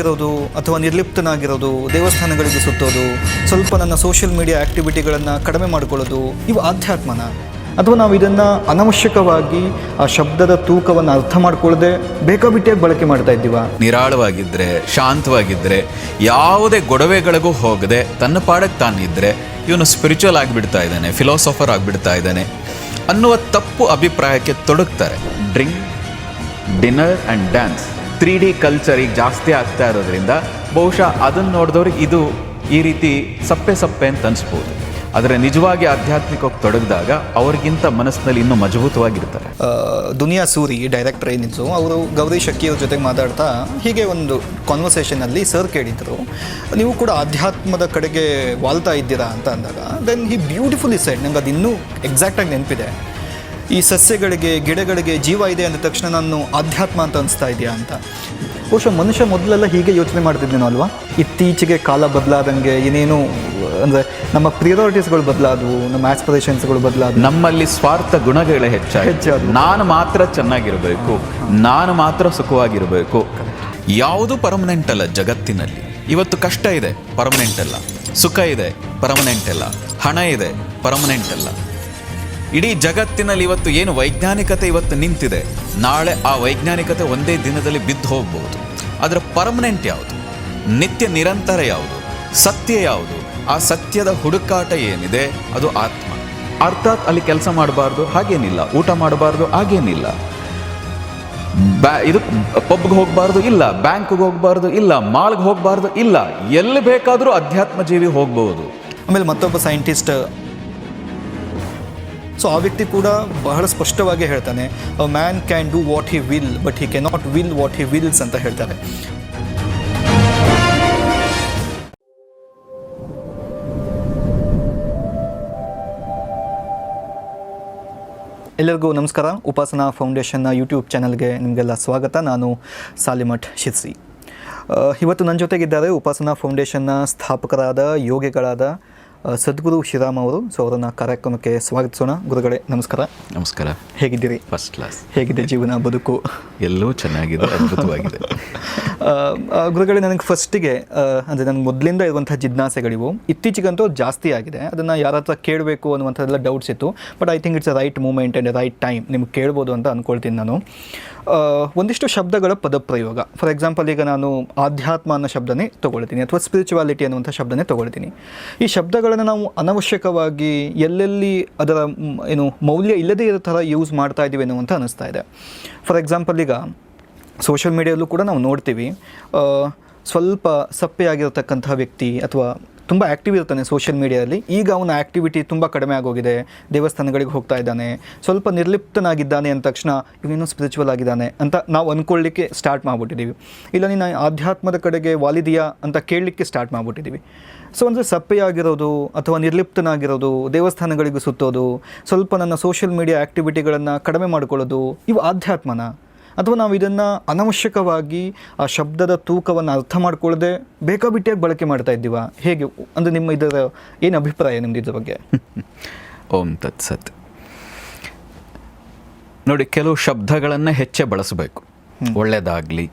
ಇರೋದು ಅಥವಾ ನಿರ್ಲಿಪ್ತನಾಗಿರೋದು, ದೇವಸ್ಥಾನಗಳಿಗೆ ಸುತ್ತೋದು, ಸ್ವಲ್ಪ ನನ್ನ ಸೋಷಿಯಲ್ ಮೀಡಿಯಾ ಆ್ಯಕ್ಟಿವಿಟಿಗಳನ್ನು ಕಡಿಮೆ ಮಾಡಿಕೊಳ್ಳೋದು, ಇವು ಆಧ್ಯಾತ್ಮನ? ಅಥವಾ ನಾವು ಇದನ್ನು ಅನವಶ್ಯಕವಾಗಿ ಆ ಶಬ್ದದ ತೂಕವನ್ನು ಅರ್ಥ ಮಾಡ್ಕೊಳ್ಳದೆ ಬೇಕಾಬಿಟ್ಟಿಯಾಗಿ ಬಳಕೆ ಮಾಡ್ತಾ ಇದ್ದೀವ? ನಿರಾಳವಾಗಿದ್ದರೆ, ಶಾಂತವಾಗಿದ್ದರೆ, ಯಾವುದೇ ಗೊಡವೆಗಳಿಗೂ ಹೋಗದೆ ತನ್ನ ಪಾಡಕ್ಕೆ ತಾನಿದ್ದರೆ ಇವನು ಸ್ಪಿರಿಚುವಲ್ ಆಗಿಬಿಡ್ತಾ ಇದ್ದಾನೆ, ಫಿಲಾಸಫರ್ ಆಗಿಬಿಡ್ತಾ ಇದ್ದಾನೆ ಅನ್ನುವ ತಪ್ಪು ಅಭಿಪ್ರಾಯಕ್ಕೆ ತೊಡಗ್ತಾರೆ. Drink, dinner and dance 3D culture ಈಗ ಜಾಸ್ತಿ ಆಗ್ತಾ ಇರೋದ್ರಿಂದ ಬಹುಶಃ ಅದನ್ನು ನೋಡಿದವ್ರಿಗೆ ಇದು ಈ ರೀತಿ ಸಪ್ಪೆ ಅಂತ ಅನಿಸ್ಬೋದು. ಆದರೆ ನಿಜವಾಗಿ ಆಧ್ಯಾತ್ಮಿಕವಾಗಿ ತೊಡಗಿದಾಗ ಅವ್ರಿಗಿಂತ ಮನಸ್ಸಿನಲ್ಲಿ ಇನ್ನೂ ಮಜಬೂತವಾಗಿರ್ತಾರೆ. ದುನಿಯಾ ಸೂರಿ ಡೈರೆಕ್ಟರ್ ಏನಿದ್ರು, ಅವರು ಗೌರಿ ಶಕ್ಕಿಯವ್ರ ಜೊತೆಗೆ ಮಾತಾಡ್ತಾ ಹೀಗೆ ಒಂದು ಕಾನ್ವರ್ಸೇಷನಲ್ಲಿ ಸರ್ ಕೇಳಿದ್ರು, ನೀವು ಕೂಡ ಆಧ್ಯಾತ್ಮದ ಕಡೆಗೆ ವಾಲ್ತಾ ಇದ್ದೀರಾ ಅಂತ ಅಂದಾಗ, ದೆನ್ ಹಿ ಬ್ಯೂಟಿಫುಲಿ ಸೈಡ್, ನಂಗೆ ಅದು ಇನ್ನೂ ಎಕ್ಸಾಕ್ಟಾಗಿ ನೆನಪಿದೆ, ಈ ಸಸ್ಯಗಳಿಗೆ ಗಿಡಗಳಿಗೆ ಜೀವ ಇದೆ ಅಂದ ತಕ್ಷಣ ನಾನು ಆಧ್ಯಾತ್ಮ ಅಂತ ಅನಿಸ್ತಾ ಇದೆಯಾ ಅಂತ. ಬಹುಶಃ ಮನುಷ್ಯ ಮೊದಲೆಲ್ಲ ಹೀಗೆ ಯೋಚನೆ ಮಾಡ್ತಿದ್ದೇನೋ ಅಲ್ವಾ? ಇತ್ತೀಚೆಗೆ ಕಾಲ ಬದಲಾದಂಗೆ ಏನೇನು ಅಂದರೆ ನಮ್ಮ ಪ್ರಿಯಾರಿಟೀಸ್ಗಳು ಬದಲಾದವು, ನಮ್ಮ ಆಸ್ಪಿರೇಷನ್ಸ್ಗಳು ಬದಲಾದವು, ನಮ್ಮಲ್ಲಿ ಸ್ವಾರ್ಥ ಗುಣಗಳೇ ಹೆಚ್ಚಾದವು. ನಾನು ಮಾತ್ರ ಚೆನ್ನಾಗಿರಬೇಕು, ನಾನು ಮಾತ್ರ ಸುಖವಾಗಿರಬೇಕು. ಯಾವುದು ಪರ್ಮನೆಂಟ್ ಅಲ್ಲ ಜಗತ್ತಿನಲ್ಲಿ. ಇವತ್ತು ಕಷ್ಟ ಇದೆ, ಪರ್ಮನೆಂಟ್ ಅಲ್ಲ. ಸುಖ ಇದೆ, ಪರ್ಮನೆಂಟ್ ಅಲ್ಲ. ಹಣ ಇದೆ, ಪರ್ಮನೆಂಟ್ ಅಲ್ಲ. ಇಡೀ ಜಗತ್ತಿನಲ್ಲಿ ಇವತ್ತು ಏನು ವೈಜ್ಞಾನಿಕತೆ ಇವತ್ತು ನಿಂತಿದೆ, ನಾಳೆ ಆ ವೈಜ್ಞಾನಿಕತೆ ಒಂದೇ ದಿನದಲ್ಲಿ ಬಿದ್ದು ಹೋಗ್ಬೋದು. ಅದರ ಪರ್ಮನೆಂಟ್ ಯಾವುದು, ನಿತ್ಯ ನಿರಂತರ ಯಾವುದು, ಸತ್ಯ ಯಾವುದು? ಆ ಸತ್ಯದ ಹುಡುಕಾಟ ಏನಿದೆ ಅದು ಆತ್ಮ. ಅರ್ಥಾತ್ ಅಲ್ಲಿ ಕೆಲಸ ಮಾಡಬಾರ್ದು ಹಾಗೇನಿಲ್ಲ, ಊಟ ಮಾಡಬಾರ್ದು ಹಾಗೇನಿಲ್ಲ, ಇದು ಪಬ್ಗೆ ಹೋಗಬಾರ್ದು ಇಲ್ಲ, ಬ್ಯಾಂಕ್ಗೆ ಹೋಗಬಾರ್ದು ಇಲ್ಲ, ಮಾಲ್ಗೆ ಹೋಗಬಾರ್ದು ಇಲ್ಲ, ಎಲ್ಲಿ ಬೇಕಾದರೂ ಅಧ್ಯಾತ್ಮ ಜೀವಿ ಹೋಗ್ಬೋದು. ಆಮೇಲೆ ಮತ್ತೊಬ್ಬ ಸೈಂಟಿಸ್ಟ್, ಸೊ ಆ ವ್ಯಕ್ತಿ ಕೂಡ ಬಹಳ ಸ್ಪಷ್ಟವಾಗಿ ಹೇಳ್ತಾನೆ, a man can do what he will but he cannot will what he wills ಅಂತ ಹೇಳ್ತಾರೆ. ಎಲ್ಲರಿಗೂ ನಮಸ್ಕಾರ. ಉಪಾಸನಾ ಫೌಂಡೇಶನ್ನ ಯೂಟ್ಯೂಬ್ ಚಾನಲ್ಗೆ ನಿಮಗೆಲ್ಲ ಸ್ವಾಗತ. ನಾನು ಸಾಲಿಮಠ್ ಶಿರ್ಸಿ. ಇವತ್ತು ನನ್ನ ಜೊತೆಗಿದ್ದಾರೆ ಉಪಾಸನಾ ಫೌಂಡೇಶನ್ನ ಸ್ಥಾಪಕರಾದ ಯೋಗಿಗಳಾದ ಸದ್ಗುರು ಶ್ರೀರಾಮ್ ಅವರು. ಸೊ ಅವರನ್ನು ಕಾರ್ಯಕ್ರಮಕ್ಕೆ ಸ್ವಾಗತಿಸೋಣ. ಗುರುಗಳೇ ನಮಸ್ಕಾರ. ನಮಸ್ಕಾರ. ಹೇಗಿದ್ದೀರಿ? First class. ಹೇಗಿದೆ ಜೀವನ, ಬದುಕು? ಎಲ್ಲವೂ ಚೆನ್ನಾಗಿದೆ, ಅದ್ಭುತವಾಗಿದೆ. ಗುರುಗಳೇ, ನನಗೆ ಫಸ್ಟಿಗೆ ಅಂದರೆ ನನಗೆ ಮೊದಲಿಂದ ಇರುವಂಥ ಜಿಜ್ಞಾಸೆಗಳಿವು. ಇತ್ತೀಚೆಗಂತೂ ಜಾಸ್ತಿ ಆಗಿದೆ, ಅದನ್ನು ಯಾರ ಹತ್ರ ಕೇಳಬೇಕು ಅನ್ನುವಂಥದ್ದೆಲ್ಲ ಡೌಟ್ಸ್ ಇತ್ತು. But I think it's a right moment and right time ನಿಮ್ಗೆ ಕೇಳ್ಬೋದು ಅಂತ ಅಂದ್ಕೊಳ್ತೀನಿ ನಾನು. ಒಂದಿಷ್ಟು ಶಬ್ದಗಳ ಪದಪ್ರಯೋಗ, ಫಾರ್ ಎಕ್ಸಾಂಪಲ್ ಈಗ ನಾನು ಆಧ್ಯಾತ್ಮ ಅನ್ನೋ ಶಬ್ದನೇ ತೊಗೊಳ್ತೀನಿ ಅಥವಾ ಸ್ಪಿರಿಚುವಾಲಿಟಿ ಅನ್ನುವಂಥ ಶಬ್ದನೇ ತೊಗೊಳ್ತೀನಿ. ಈ ಶಬ್ದಗಳನ್ನು ನಾವು ಅನವಶ್ಯಕವಾಗಿ ಎಲ್ಲೆಲ್ಲಿ ಅದರ ಮೌಲ್ಯ ಇಲ್ಲದೇ ಇರೋ ಥರ ಯೂಸ್ ಮಾಡ್ತಾ ಇದ್ದೀವಿ ಅನ್ನುವಂಥ ಅನ್ನಿಸ್ತಾ ಇದೆ. ಫಾರ್ ಎಕ್ಸಾಂಪಲ್ ಈಗ ಸೋಷಿಯಲ್ ಮೀಡಿಯಲ್ಲೂ ಕೂಡ ನಾವು ನೋಡ್ತೀವಿ, ಸ್ವಲ್ಪ ಸಪ್ಪೆಯಾಗಿರತಕ್ಕಂಥ ವ್ಯಕ್ತಿ ಅಥವಾ ತುಂಬ ಆ್ಯಕ್ಟಿವ್ ಇರ್ತಾನೆ ಸೋಷಿಯಲ್ ಮೀಡಿಯಾದಲ್ಲಿ, ಈಗ ಅವನ ಆ್ಯಕ್ಟಿವಿಟಿ ತುಂಬ ಕಡಿಮೆ ಆಗೋಗಿದೆ, ದೇವಸ್ಥಾನಗಳಿಗೆ ಹೋಗ್ತಾ ಇದ್ದಾನೆ, ಸ್ವಲ್ಪ ನಿರ್ಲಿಪ್ತನಾಗಿದ್ದಾನೆ ಅಂದ ತಕ್ಷಣ ಇವನೇನೋ ಸ್ಪಿರಿಚುವಲ್ ಆಗಿದ್ದಾನೆ ಅಂತ ನಾವು ಅಂದ್ಕೊಳ್ಳಿಕ್ಕೆ ಸ್ಟಾರ್ಟ್ ಮಾಡಿಬಿಟ್ಟಿದ್ದೀವಿ. ಇಲ್ಲ ನೀನು ಆಧ್ಯಾತ್ಮದ ಕಡೆಗೆ ವಾಲಿದೆಯಾ ಅಂತ ಕೇಳಲಿಕ್ಕೆ ಸ್ಟಾರ್ಟ್ ಮಾಡಿಬಿಟ್ಟಿದ್ದೀವಿ. ಸೊ ಅಂದರೆ ಸಪ್ಪೆಯಾಗಿರೋದು ಅಥವಾ ನಿರ್ಲಿಪ್ತನಾಗಿರೋದು, ದೇವಸ್ಥಾನಗಳಿಗೆ ಸುತ್ತೋದು, ಸ್ವಲ್ಪ ನನ್ನ ಸೋಷಿಯಲ್ ಮೀಡಿಯಾ ಆ್ಯಕ್ಟಿವಿಟಿಗಳನ್ನು ಕಡಿಮೆ ಮಾಡಿಕೊಳ್ಳೋದು, ಇವು ಆಧ್ಯಾತ್ಮನ? ಅಥವಾ ನಾವು ಇದನ್ನು ಅನವಶ್ಯಕವಾಗಿ ಆ ಶಬ್ದದ ತೂಕವನ್ನು ಅರ್ಥ ಮಾಡ್ಕೊಳ್ಳದೆ ಬೇಕಾಬಿಟ್ಟಿಯಾಗಿ ಬಳಕೆ ಮಾಡ್ತಾ ಇದ್ದೀವ? ಹೇಗೆ ಅಂದರೆ ನಿಮ್ಮ ಇದರ ಏನು ಅಭಿಪ್ರಾಯ ನಿಮ್ಮದು ಇದ್ರ ಬಗ್ಗೆ? ಓಂ ತತ್ಸತ್. ನೋಡಿ, ಕೆಲವು ಶಬ್ದಗಳನ್ನು ಹೆಚ್ಚೇ ಬಳಸಬೇಕು. ಒಳ್ಳೆಯದಾಗಲಿ,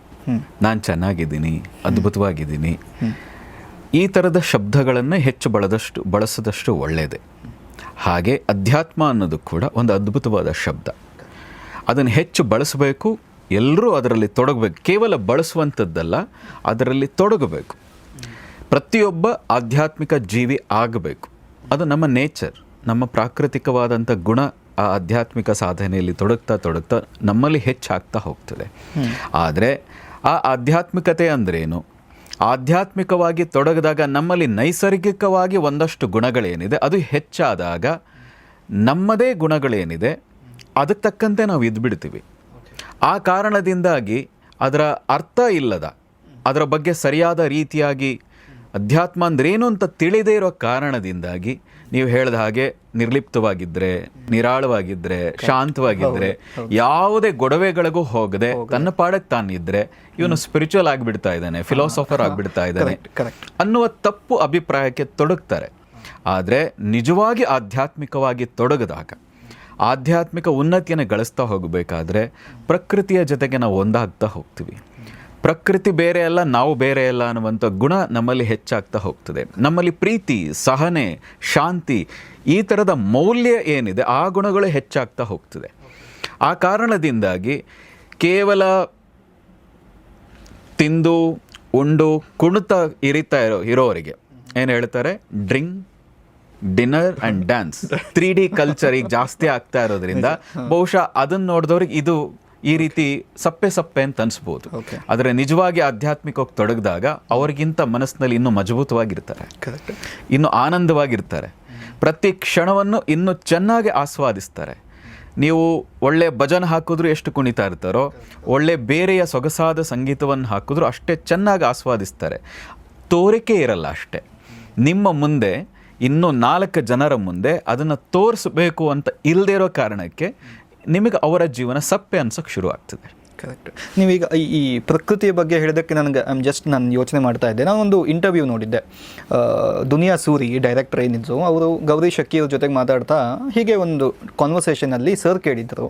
ನಾನು ಚೆನ್ನಾಗಿದ್ದೀನಿ, ಅದ್ಭುತವಾಗಿದ್ದೀನಿ, ಈ ಥರದ ಶಬ್ದಗಳನ್ನು ಹೆಚ್ಚು ಬಳಸಿದಷ್ಟು ಒಳ್ಳೆಯದೇ. ಹಾಗೆ ಅಧ್ಯಾತ್ಮ ಅನ್ನೋದು ಕೂಡ ಒಂದು ಅದ್ಭುತವಾದ ಶಬ್ದ. ಅದನ್ನು ಹೆಚ್ಚು ಬಳಸಬೇಕು, ಎಲ್ಲರೂ ಅದರಲ್ಲಿ ತೊಡಗಬೇಕು. ಕೇವಲ ಬಳಸುವಂಥದ್ದಲ್ಲ, ಅದರಲ್ಲಿ ತೊಡಗಬೇಕು. ಪ್ರತಿಯೊಬ್ಬ ಆಧ್ಯಾತ್ಮಿಕ ಜೀವಿ ಆಗಬೇಕು. ಅದು ನಮ್ಮ ನೇಚರ್, ನಮ್ಮ ಪ್ರಾಕೃತಿಕವಾದಂಥ ಗುಣ. ಆ ಆಧ್ಯಾತ್ಮಿಕ ಸಾಧನೆಯಲ್ಲಿ ತೊಡಗ್ತಾ ನಮ್ಮಲ್ಲಿ ಹೆಚ್ಚಾಗ್ತಾ ಹೋಗ್ತದೆ. ಆದರೆ ಆ ಆಧ್ಯಾತ್ಮಿಕತೆ ಅಂದ್ರೇನು? ಆಧ್ಯಾತ್ಮಿಕವಾಗಿ ತೊಡಗಿದಾಗ ನಮ್ಮಲ್ಲಿ ನೈಸರ್ಗಿಕವಾಗಿ ಒಂದಷ್ಟು ಗುಣಗಳೇನಿದೆ ಅದು ಹೆಚ್ಚಾದಾಗ ನಮ್ಮದೇ ಗುಣಗಳೇನಿದೆ ಅದಕ್ಕೆ ತಕ್ಕಂತೆ ನಾವು ಇದ್ಬಿಡ್ತೀವಿ. ಆ ಕಾರಣದಿಂದಾಗಿ ಅದರ ಅರ್ಥ ಇಲ್ಲದ, ಅದರ ಬಗ್ಗೆ ಸರಿಯಾದ ರೀತಿಯಾಗಿ ಅಧ್ಯಾತ್ಮ ಅಂದ್ರೇನು ಅಂತ ತಿಳಿದೇ ಇರೋ ಕಾರಣದಿಂದಾಗಿ ನೀವು ಹೇಳಿದ ಹಾಗೆ ನಿರ್ಲಿಪ್ತವಾಗಿದ್ದರೆ, ನಿರಾಳವಾಗಿದ್ದರೆ, ಶಾಂತವಾಗಿದ್ದರೆ, ಯಾವುದೇ ಗೊಡವೆಗಳಿಗೂ ಹೋಗದೆ ತನ್ನ ಪಾಡಕ್ಕೆ ತಾನಿದ್ರೆ ಇವನು ಸ್ಪಿರಿಚುವಲ್ ಆಗಿಬಿಡ್ತಾ ಇದ್ದಾನೆ, ಫಿಲಾಸಫರ್ ಆಗಿಬಿಡ್ತಾ ಇದ್ದಾನೆ ಅನ್ನುವ ತಪ್ಪು ಅಭಿಪ್ರಾಯಕ್ಕೆ ತೊಡಗ್ತಾರೆ. ಆದರೆ ನಿಜವಾಗಿ ಆಧ್ಯಾತ್ಮಿಕವಾಗಿ ತೊಡಗಿದಾಗ, ಆಧ್ಯಾತ್ಮಿಕ ಉನ್ನತಿಯನ್ನು ಗಳಿಸ್ತಾ ಹೋಗಬೇಕಾದ್ರೆ ಪ್ರಕೃತಿಯ ಜೊತೆಗೆ ನಾವು ಒಂದಾಗ್ತಾ ಹೋಗ್ತೀವಿ. ಪ್ರಕೃತಿ ಬೇರೆ ಅಲ್ಲ, ನಾವು ಬೇರೆ ಅಲ್ಲ ಅನ್ನುವಂಥ ಗುಣ ನಮ್ಮಲ್ಲಿ ಹೆಚ್ಚಾಗ್ತಾ ಹೋಗ್ತದೆ. ನಮ್ಮಲ್ಲಿ ಪ್ರೀತಿ, ಸಹನೆ, ಶಾಂತಿ, ಈ ಥರದ ಮೌಲ್ಯ ಏನಿದೆ ಆ ಗುಣಗಳು ಹೆಚ್ಚಾಗ್ತಾ ಹೋಗ್ತದೆ. ಆ ಕಾರಣದಿಂದಾಗಿ ಕೇವಲ ತಿಂದು ಉಂಡು ಕುಣಿತ ಇರೋರಿಗೆ ಏನು ಹೇಳ್ತಾರೆ, drink, dinner and dance, 3D culture ಈಗ ಜಾಸ್ತಿ ಆಗ್ತಾ ಇರೋದ್ರಿಂದ ಬಹುಶಃ ಅದನ್ನು ನೋಡಿದವ್ರಿಗೆ ಇದು ಈ ರೀತಿ ಸಪ್ಪೆ ಅಂತ ಅನಿಸ್ಬೋದು. ಆದರೆ ನಿಜವಾಗಿ ಆಧ್ಯಾತ್ಮಿಕವಾಗಿ ತೊಡಗಿದಾಗ ಅವ್ರಿಗಿಂತ ಮನಸ್ಸಿನಲ್ಲಿ ಇನ್ನೂ ಮಜಬೂತವಾಗಿರ್ತಾರೆ, ಇನ್ನೂ ಆನಂದವಾಗಿರ್ತಾರೆ, ಪ್ರತಿ ಕ್ಷಣವನ್ನು ಇನ್ನೂ ಚೆನ್ನಾಗಿ ಆಸ್ವಾದಿಸ್ತಾರೆ. ನೀವು ಒಳ್ಳೆ ಭಜನ್ ಹಾಕಿದ್ರು ಎಷ್ಟು ಕುಣಿತಾ ಇರ್ತಾರೋ, ಒಳ್ಳೆ ಬೇರೆಯ ಸೊಗಸಾದ ಸಂಗೀತವನ್ನು ಹಾಕಿದ್ರು ಅಷ್ಟೇ ಚೆನ್ನಾಗಿ ಆಸ್ವಾದಿಸ್ತಾರೆ. ತೋರಿಕೆ ಇರಲ್ಲ ಅಷ್ಟೇ. ನಿಮ್ಮ ಮುಂದೆ ಇನ್ನೂ 4 ಜನರ ಮುಂದೆ ಅದನ್ನು ತೋರಿಸಬೇಕು ಅಂತ ಇಲ್ಲದೇ ಇರೋ ಕಾರಣಕ್ಕೆ ನಿಮಗೆ ಅವರ ಜೀವನ ಸಪ್ಪೆ ಅನ್ಸೋಕ್ಕೆ ಶುರು ಆಗ್ತದೆ. ಕರೆಕ್ಟ್. ನೀವೀಗ ಈ ಪ್ರಕೃತಿಯ ಬಗ್ಗೆ ಹೇಳಿದ್ದಕ್ಕೆ ನನಗೆ ನಾನು ಯೋಚನೆ ಮಾಡ್ತಾ ಇದ್ದೆ. ನಾನೊಂದು ಇಂಟರ್ವ್ಯೂ ನೋಡಿದ್ದೆ, ದುನಿಯಾ ಸೂರಿ ಡೈರೆಕ್ಟರ್ ಏನಿದ್ರು ಅವರು ಗೌರಿ ಶಕ್ಕಿಯವ್ರ ಜೊತೆಗೆ ಮಾತಾಡ್ತಾ ಹೀಗೆ ಒಂದು ಕಾನ್ವರ್ಸೇಷನಲ್ಲಿ ಸರ್ ಕೇಳಿದ್ರು,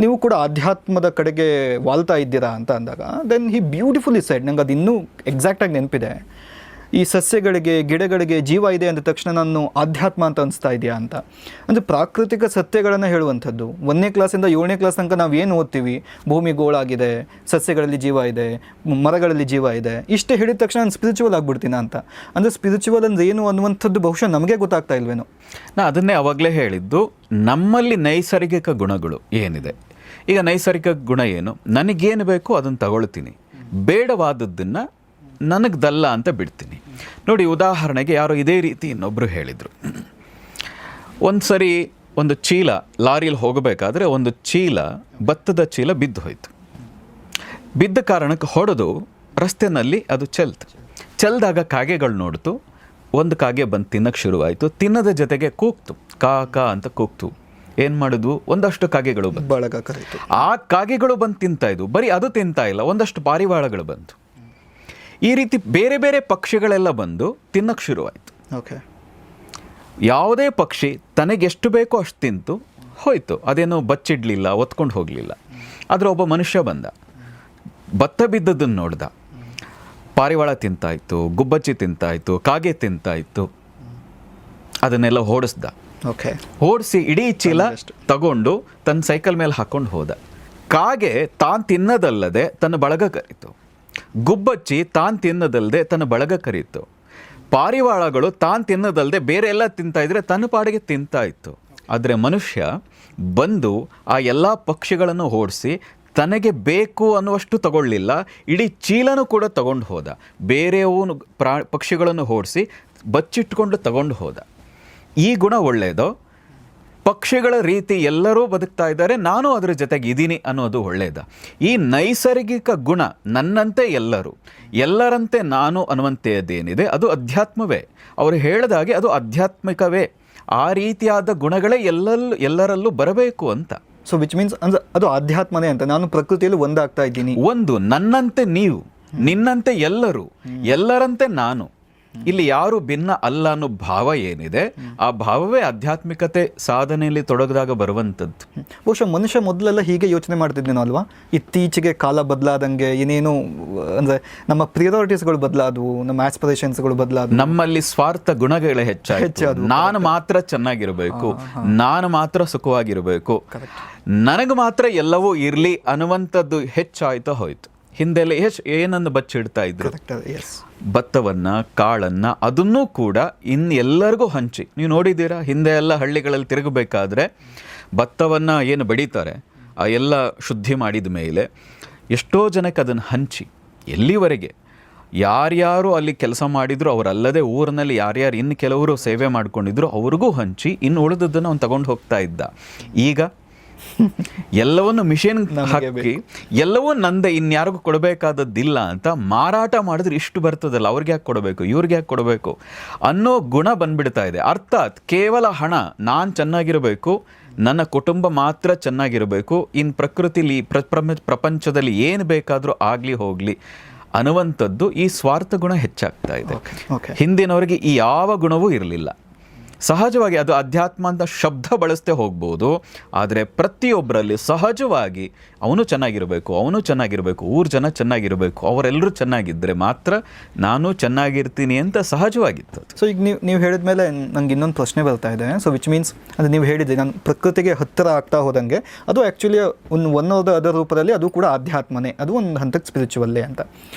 ನೀವು ಕೂಡ ಆಧ್ಯಾತ್ಮದ ಕಡೆಗೆ ವಾಲ್ತಾ ಇದ್ದೀರಾ ಅಂತ ಅಂದಾಗ ದೆನ್ ಹಿ ಬ್ಯೂಟಿಫುಲಿ ಸೈಡ್, ನಂಗೆ ಅದು ಇನ್ನೂ ಎಕ್ಸಾಕ್ಟಾಗಿ ನೆನಪಿದೆ, ಈ ಸಸ್ಯಗಳಿಗೆ ಗಿಡಗಳಿಗೆ ಜೀವ ಇದೆ ಅಂದ ತಕ್ಷಣ ನಾನು ಆಧ್ಯಾತ್ಮ ಅಂತ ಅನಿಸ್ತಾ ಇದೆಯಾ ಅಂತ. ಅಂದರೆ ಪ್ರಾಕೃತಿಕ ಸತ್ಯಗಳನ್ನು ಹೇಳುವಂಥದ್ದು. 1ನೇ ಕ್ಲಾಸಿಂದ 7ನೇ ಕ್ಲಾಸ್ ತನಕ ನಾವು ಏನು ಓದ್ತೀವಿ, ಭೂಮಿ ಗೋಳಾಗಿದೆ, ಸಸ್ಯಗಳಲ್ಲಿ ಜೀವ ಇದೆ, ಮರಗಳಲ್ಲಿ ಜೀವ ಇದೆ, ಇಷ್ಟೇ ಹೇಳಿದ ತಕ್ಷಣ ನಾನು ಸ್ಪಿರಿಚುವಲ್ ಆಗ್ಬಿಡ್ತೀನ ಅಂತ. ಅಂದರೆ ಸ್ಪಿರಿಚುವಲ್ ಅಂದರೆ ಏನು ಅನ್ನುವಂಥದ್ದು ಬಹುಶಃ ನಮಗೆ ಗೊತ್ತಾಗ್ತಾ ಇಲ್ವೇನೋ. ನಾ ಅದನ್ನೇ ಅವಾಗಲೇ ಹೇಳಿದ್ದು, ನಮ್ಮಲ್ಲಿ ನೈಸರ್ಗಿಕ ಗುಣಗಳು ಏನಿದೆ. ಈಗ ನೈಸರ್ಗಿಕ ಗುಣ ಏನು, ನನಗೇನು ಬೇಕೋ ಅದನ್ನು ತಗೊಳ್ತೀನಿ, ಬೇಡವಾದದ್ದನ್ನು ನನಗ್ದಲ್ಲ ಅಂತ ಬಿಡ್ತೀನಿ. ನೋಡಿ, ಉದಾಹರಣೆಗೆ ಯಾರೋ ಇದೇ ರೀತಿ ಇನ್ನೊಬ್ಬರು ಹೇಳಿದರು, ಒಂದು ಸರಿ ಒಂದು ಚೀಲ ಲಾರಿಯಲ್ಲಿ ಹೋಗಬೇಕಾದ್ರೆ ಒಂದು ಚೀಲ, ಭತ್ತದ ಚೀಲ ಬಿದ್ದು ಹೋಯ್ತು. ಬಿದ್ದ ಕಾರಣಕ್ಕೆ ಹೊಡೆದು ರಸ್ತೆಯಲ್ಲಿ ಅದು ಚೆಲ್ದಾಗ ಕಾಗೆಗಳು ನೋಡ್ತು. ಒಂದು ಕಾಗೆ ಬಂದು ತಿನ್ನಕ್ಕೆ ಶುರುವಾಯಿತು. ತಿನ್ನದ ಜೊತೆಗೆ ಕೂಗ್ತು, ಕಾ ಅಂತ ಕೂಗ್ತು. ಏನು ಮಾಡಿದ್ವು, ಒಂದಷ್ಟು ಕಾಗೆಗಳು ಬಂತು. ಆ ಕಾಗೆಗಳು ಬಂದು ತಿಂತಾ ಇದ್ವು. ಬರೀ ಅದು ತಿಂತಾ ಇಲ್ಲ, ಒಂದಷ್ಟು ಪಾರಿವಾಳಗಳು ಬಂತು. ಈ ರೀತಿ ಬೇರೆ ಬೇರೆ ಪಕ್ಷಿಗಳೆಲ್ಲ ಬಂದು ತಿನ್ನಕ್ಕೆ ಶುರುವಾಯಿತು. ಓಕೆ, ಯಾವುದೇ ಪಕ್ಷಿ ತನಗೆಷ್ಟು ಬೇಕೋ ಅಷ್ಟು ತಿಂತು ಹೋಯ್ತು, ಅದೇನೋ ಬಚ್ಚಿಡ್ಲಿಲ್ಲ, ಒತ್ಕೊಂಡು ಹೋಗಲಿಲ್ಲ. ಆದರೆ ಒಬ್ಬ ಮನುಷ್ಯ ಬಂದ, ಭತ್ತ ಬಿದ್ದದನ್ನು ನೋಡ್ದ, ಪಾರಿವಾಳ ತಿಂತಾಯಿತ್ತು, ಗುಬ್ಬಚ್ಚಿ ತಿಂತಾಯಿತ್ತು, ಕಾಗೆ ತಿಂತಾಯಿತ್ತು, ಅದನ್ನೆಲ್ಲ ಓಡಿಸ್ದ. ಓಕೆ, ಓಡಿಸಿ ಇಡೀ ಚೀಲ ತಗೊಂಡು ತನ್ನ ಸೈಕಲ್ ಮೇಲೆ ಹಾಕೊಂಡು ಹೋದ. ಕಾಗೆ ತಾನು ತಿನ್ನದಲ್ಲದೆ ತನ್ನ ಬಳಗ ಕರೀತು. ಗುಬ್ಬಚ್ಚಿ ತಾನು ತಿನ್ನದಲ್ಲದೆ ತನ್ನ ಬಳಗ ಕರೀತು. ಪಾರಿವಾಳಗಳು ತಾನು ತಿನ್ನದಲ್ಲದೆ ಬೇರೆ ಎಲ್ಲ ತಿಂತಾ ಇದ್ರೆ ತನ್ನ ಪಾಡಿಗೆ ತಿಂತಾ ಇತ್ತು. ಆದರೆ ಮನುಷ್ಯ ಬಂದು ಆ ಎಲ್ಲ ಪಕ್ಷಿಗಳನ್ನು ಓಡಿಸಿ ತನಗೆ ಬೇಕು ಅನ್ನುವಷ್ಟು ತಗೊಳ್ಳಿಲ್ಲ, ಇಡೀ ಚೀಲನೂ ಕೂಡ ತಗೊಂಡು ಹೋದ. ಬೇರೆಯವನು ಪಕ್ಷಿಗಳನ್ನು ಓಡಿಸಿ ಬಚ್ಚಿಟ್ಕೊಂಡು ತಗೊಂಡು ಹೋದ. ಈ ಗುಣ ಒಳ್ಳೆಯದು. ಪಕ್ಷಿಗಳ ರೀತಿ ಎಲ್ಲರೂ ಬದುಕ್ತಾ ಇದ್ದಾರೆ, ನಾನು ಅದರ ಜೊತೆಗೆ ಇದ್ದೀನಿ ಅನ್ನೋದು ಒಳ್ಳೆಯದ. ಈ ನೈಸರ್ಗಿಕ ಗುಣ, ನನ್ನಂತೆ ಎಲ್ಲರೂ, ಎಲ್ಲರಂತೆ ನಾನು ಅನ್ನುವಂಥದ್ದೇನಿದೆ ಅದು ಅಧ್ಯಾತ್ಮವೇ. ಅವರು ಹೇಳಿದಾಗೆ ಅದು ಆಧ್ಯಾತ್ಮಿಕವೇ. ಆ ರೀತಿಯಾದ ಗುಣಗಳೇ ಎಲ್ಲರಲ್ಲೂ ಬರಬೇಕು ಅಂತ. ಸೊ ವಿಚ್ ಮೀನ್ಸ್ ಅಂದ್ರೆ ಅದು ಆಧ್ಯಾತ್ಮನೇ ಅಂತ. ನಾನು ಪ್ರಕೃತಿಯಲ್ಲಿ ಒಂದಾಗ್ತಾ ಇದ್ದೀನಿ. ಒಂದು, ನನ್ನಂತೆ ನೀವು, ನಿನ್ನಂತೆ ಎಲ್ಲರೂ, ಎಲ್ಲರಂತೆ ನಾನು, ಇಲ್ಲಿ ಯಾರು ಭಿನ್ನ ಅಲ್ಲ ಅನ್ನೋ ಭಾವ ಏನಿದೆ, ಆ ಭಾವವೇ ಆಧ್ಯಾತ್ಮಿಕತೆ ಸಾಧನೆಯಲ್ಲಿ ತೊಡಗಿದಾಗ ಬರುವಂಥದ್ದು. ಬಹುಶಃ ಮನುಷ್ಯ ಮೊದಲೆಲ್ಲ ಹೀಗೆ ಯೋಚನೆ ಮಾಡ್ತಿದ್ದೇನೋ ಅಲ್ವಾ? ಇತ್ತೀಚೆಗೆ ಕಾಲ ಬದಲಾದಂಗೆ ಏನೇನು ಅಂದರೆ ನಮ್ಮ ಪ್ರಿಯಾರಿಟೀಸ್ಗಳು ಬದಲಾದವು, ನಮ್ಮ ಆಸ್ಪಿರೇಷನ್ಸ್ಗಳು ಬದಲಾದವು, ನಮ್ಮಲ್ಲಿ ಸ್ವಾರ್ಥ ಗುಣಗಳೇ ಹೆಚ್ಚಾದವು. ನಾನು ಮಾತ್ರ ಚೆನ್ನಾಗಿರಬೇಕು, ನಾನು ಮಾತ್ರ ಸುಖವಾಗಿರಬೇಕು, ನನಗೆ ಮಾತ್ರ ಎಲ್ಲವೂ ಇರಲಿ ಅನ್ನುವಂಥದ್ದು ಹೆಚ್ಚಾಯ್ತಾ ಹೋಯ್ತು. ಹಿಂದೆಲ್ಲ ಏನನ್ನು ಬಚ್ಚಿಡ್ತಾ ಇದ್ರು, ಭತ್ತವನ್ನು, ಕಾಳನ್ನು, ಅದನ್ನೂ ಕೂಡ ಎಲ್ಲರಿಗೂ ಹಂಚಿ. ನೀವು ನೋಡಿದ್ದೀರಾ, ಹಿಂದೆ ಎಲ್ಲ ಹಳ್ಳಿಗಳಲ್ಲಿ ತಿರುಗಬೇಕಾದ್ರೆ ಭತ್ತವನ್ನು ಏನು ಬೆಳೀತಾರೆ ಆ ಎಲ್ಲ ಶುದ್ಧಿ ಮಾಡಿದ ಮೇಲೆ ಎಷ್ಟೋ ಜನಕ್ಕೆ ಅದನ್ನು ಹಂಚಿ, ಎಲ್ಲಿವರೆಗೆ ಯಾರ್ಯಾರು ಅಲ್ಲಿ ಕೆಲಸ ಮಾಡಿದ್ರು ಅವರಲ್ಲದೆ ಊರಿನಲ್ಲಿ ಯಾರ್ಯಾರು ಇನ್ನು ಕೆಲವರು ಸೇವೆ ಮಾಡ್ಕೊಂಡಿದ್ರು ಅವ್ರಿಗೂ ಹಂಚಿ, ಇನ್ನು ಉಳಿದದ್ದನ್ನು ಅವ್ನು ತಗೊಂಡು ಹೋಗ್ತಾ ಇದ್ದ. ಈಗ ಎಲ್ಲವನ್ನು ಮಿಷನ್ ಹಾಕಿ ಎಲ್ಲವೂ ನಂದೆ, ಇನ್ಯಾರಿಗೂ ಕೊಡಬೇಕಾದದ್ದಿಲ್ಲ ಅಂತ ಮಾರಾಟ ಮಾಡಿದ್ರೆ ಇಷ್ಟು ಬರ್ತದಲ್ಲ, ಅವ್ರಿಗೆ ಯಾಕೆ ಕೊಡಬೇಕು, ಇವ್ರಿಗೆ ಯಾಕೆ ಕೊಡಬೇಕು ಅನ್ನೋ ಗುಣ ಬಂದ್ಬಿಡ್ತಾ ಇದೆ. ಅರ್ಥಾತ್ ಕೇವಲ ಹಣ, ನಾನು ಚೆನ್ನಾಗಿರಬೇಕು, ನನ್ನ ಕುಟುಂಬ ಮಾತ್ರ ಚೆನ್ನಾಗಿರಬೇಕು, ಇನ್ನು ಪ್ರಕೃತಿಲಿ ಪ್ರಪಂಚದಲ್ಲಿ ಏನು ಬೇಕಾದರೂ ಆಗಲಿ ಹೋಗಲಿ ಅನ್ನುವಂಥದ್ದು ಈ ಸ್ವಾರ್ಥ ಗುಣ ಹೆಚ್ಚಾಗ್ತಾ ಇದೆ. ಹಿಂದಿನವರಿಗೆ ಈ ಯಾವ ಗುಣವೂ ಇರಲಿಲ್ಲ. ಸಹಜವಾಗಿ ಅದು ಅಧ್ಯಾತ್ಮ ಅಂತ ಶಬ್ದ ಬಳಸದೆ ಹೋಗ್ಬೋದು, ಆದರೆ ಪ್ರತಿಯೊಬ್ಬರಲ್ಲಿ ಸಹಜವಾಗಿ ಅವನು ಚೆನ್ನಾಗಿರಬೇಕು, ಊರ ಜನ ಚೆನ್ನಾಗಿರಬೇಕು, ಅವರೆಲ್ಲರೂ ಚೆನ್ನಾಗಿದ್ದರೆ ಮಾತ್ರ ನಾನು ಚೆನ್ನಾಗಿರ್ತೀನಿ ಅಂತ ಸಹಜವಾಗಿತ್ತು. ಸೊ ಈಗ ನೀವು ಹೇಳಿದ ಮೇಲೆ ನಂಗೆ ಇನ್ನೊಂದು ಪ್ರಶ್ನೆ ಬರ್ತಾ ಇದೆ. ಸೊ ವಿಚ್ ಮೀನ್ಸ್ ಅಂದರೆ ನೀವು ಹೇಳಿದ್ರಿ ನಾನು ಪ್ರಕೃತಿಗೆ ಹತ್ತಿರ ಆಗ್ತಾ ಹೋದಂಗೆ ಅದು actually one of the other ರೂಪದಲ್ಲಿ ಅದು ಕೂಡ ಆಧ್ಯಾತ್ಮನೇ, ಅದು ಒಂದು ಹಂತಕ್ಕೆ ಸ್ಪಿರಿಚುವಲ್ಲೇ ಅಂತ.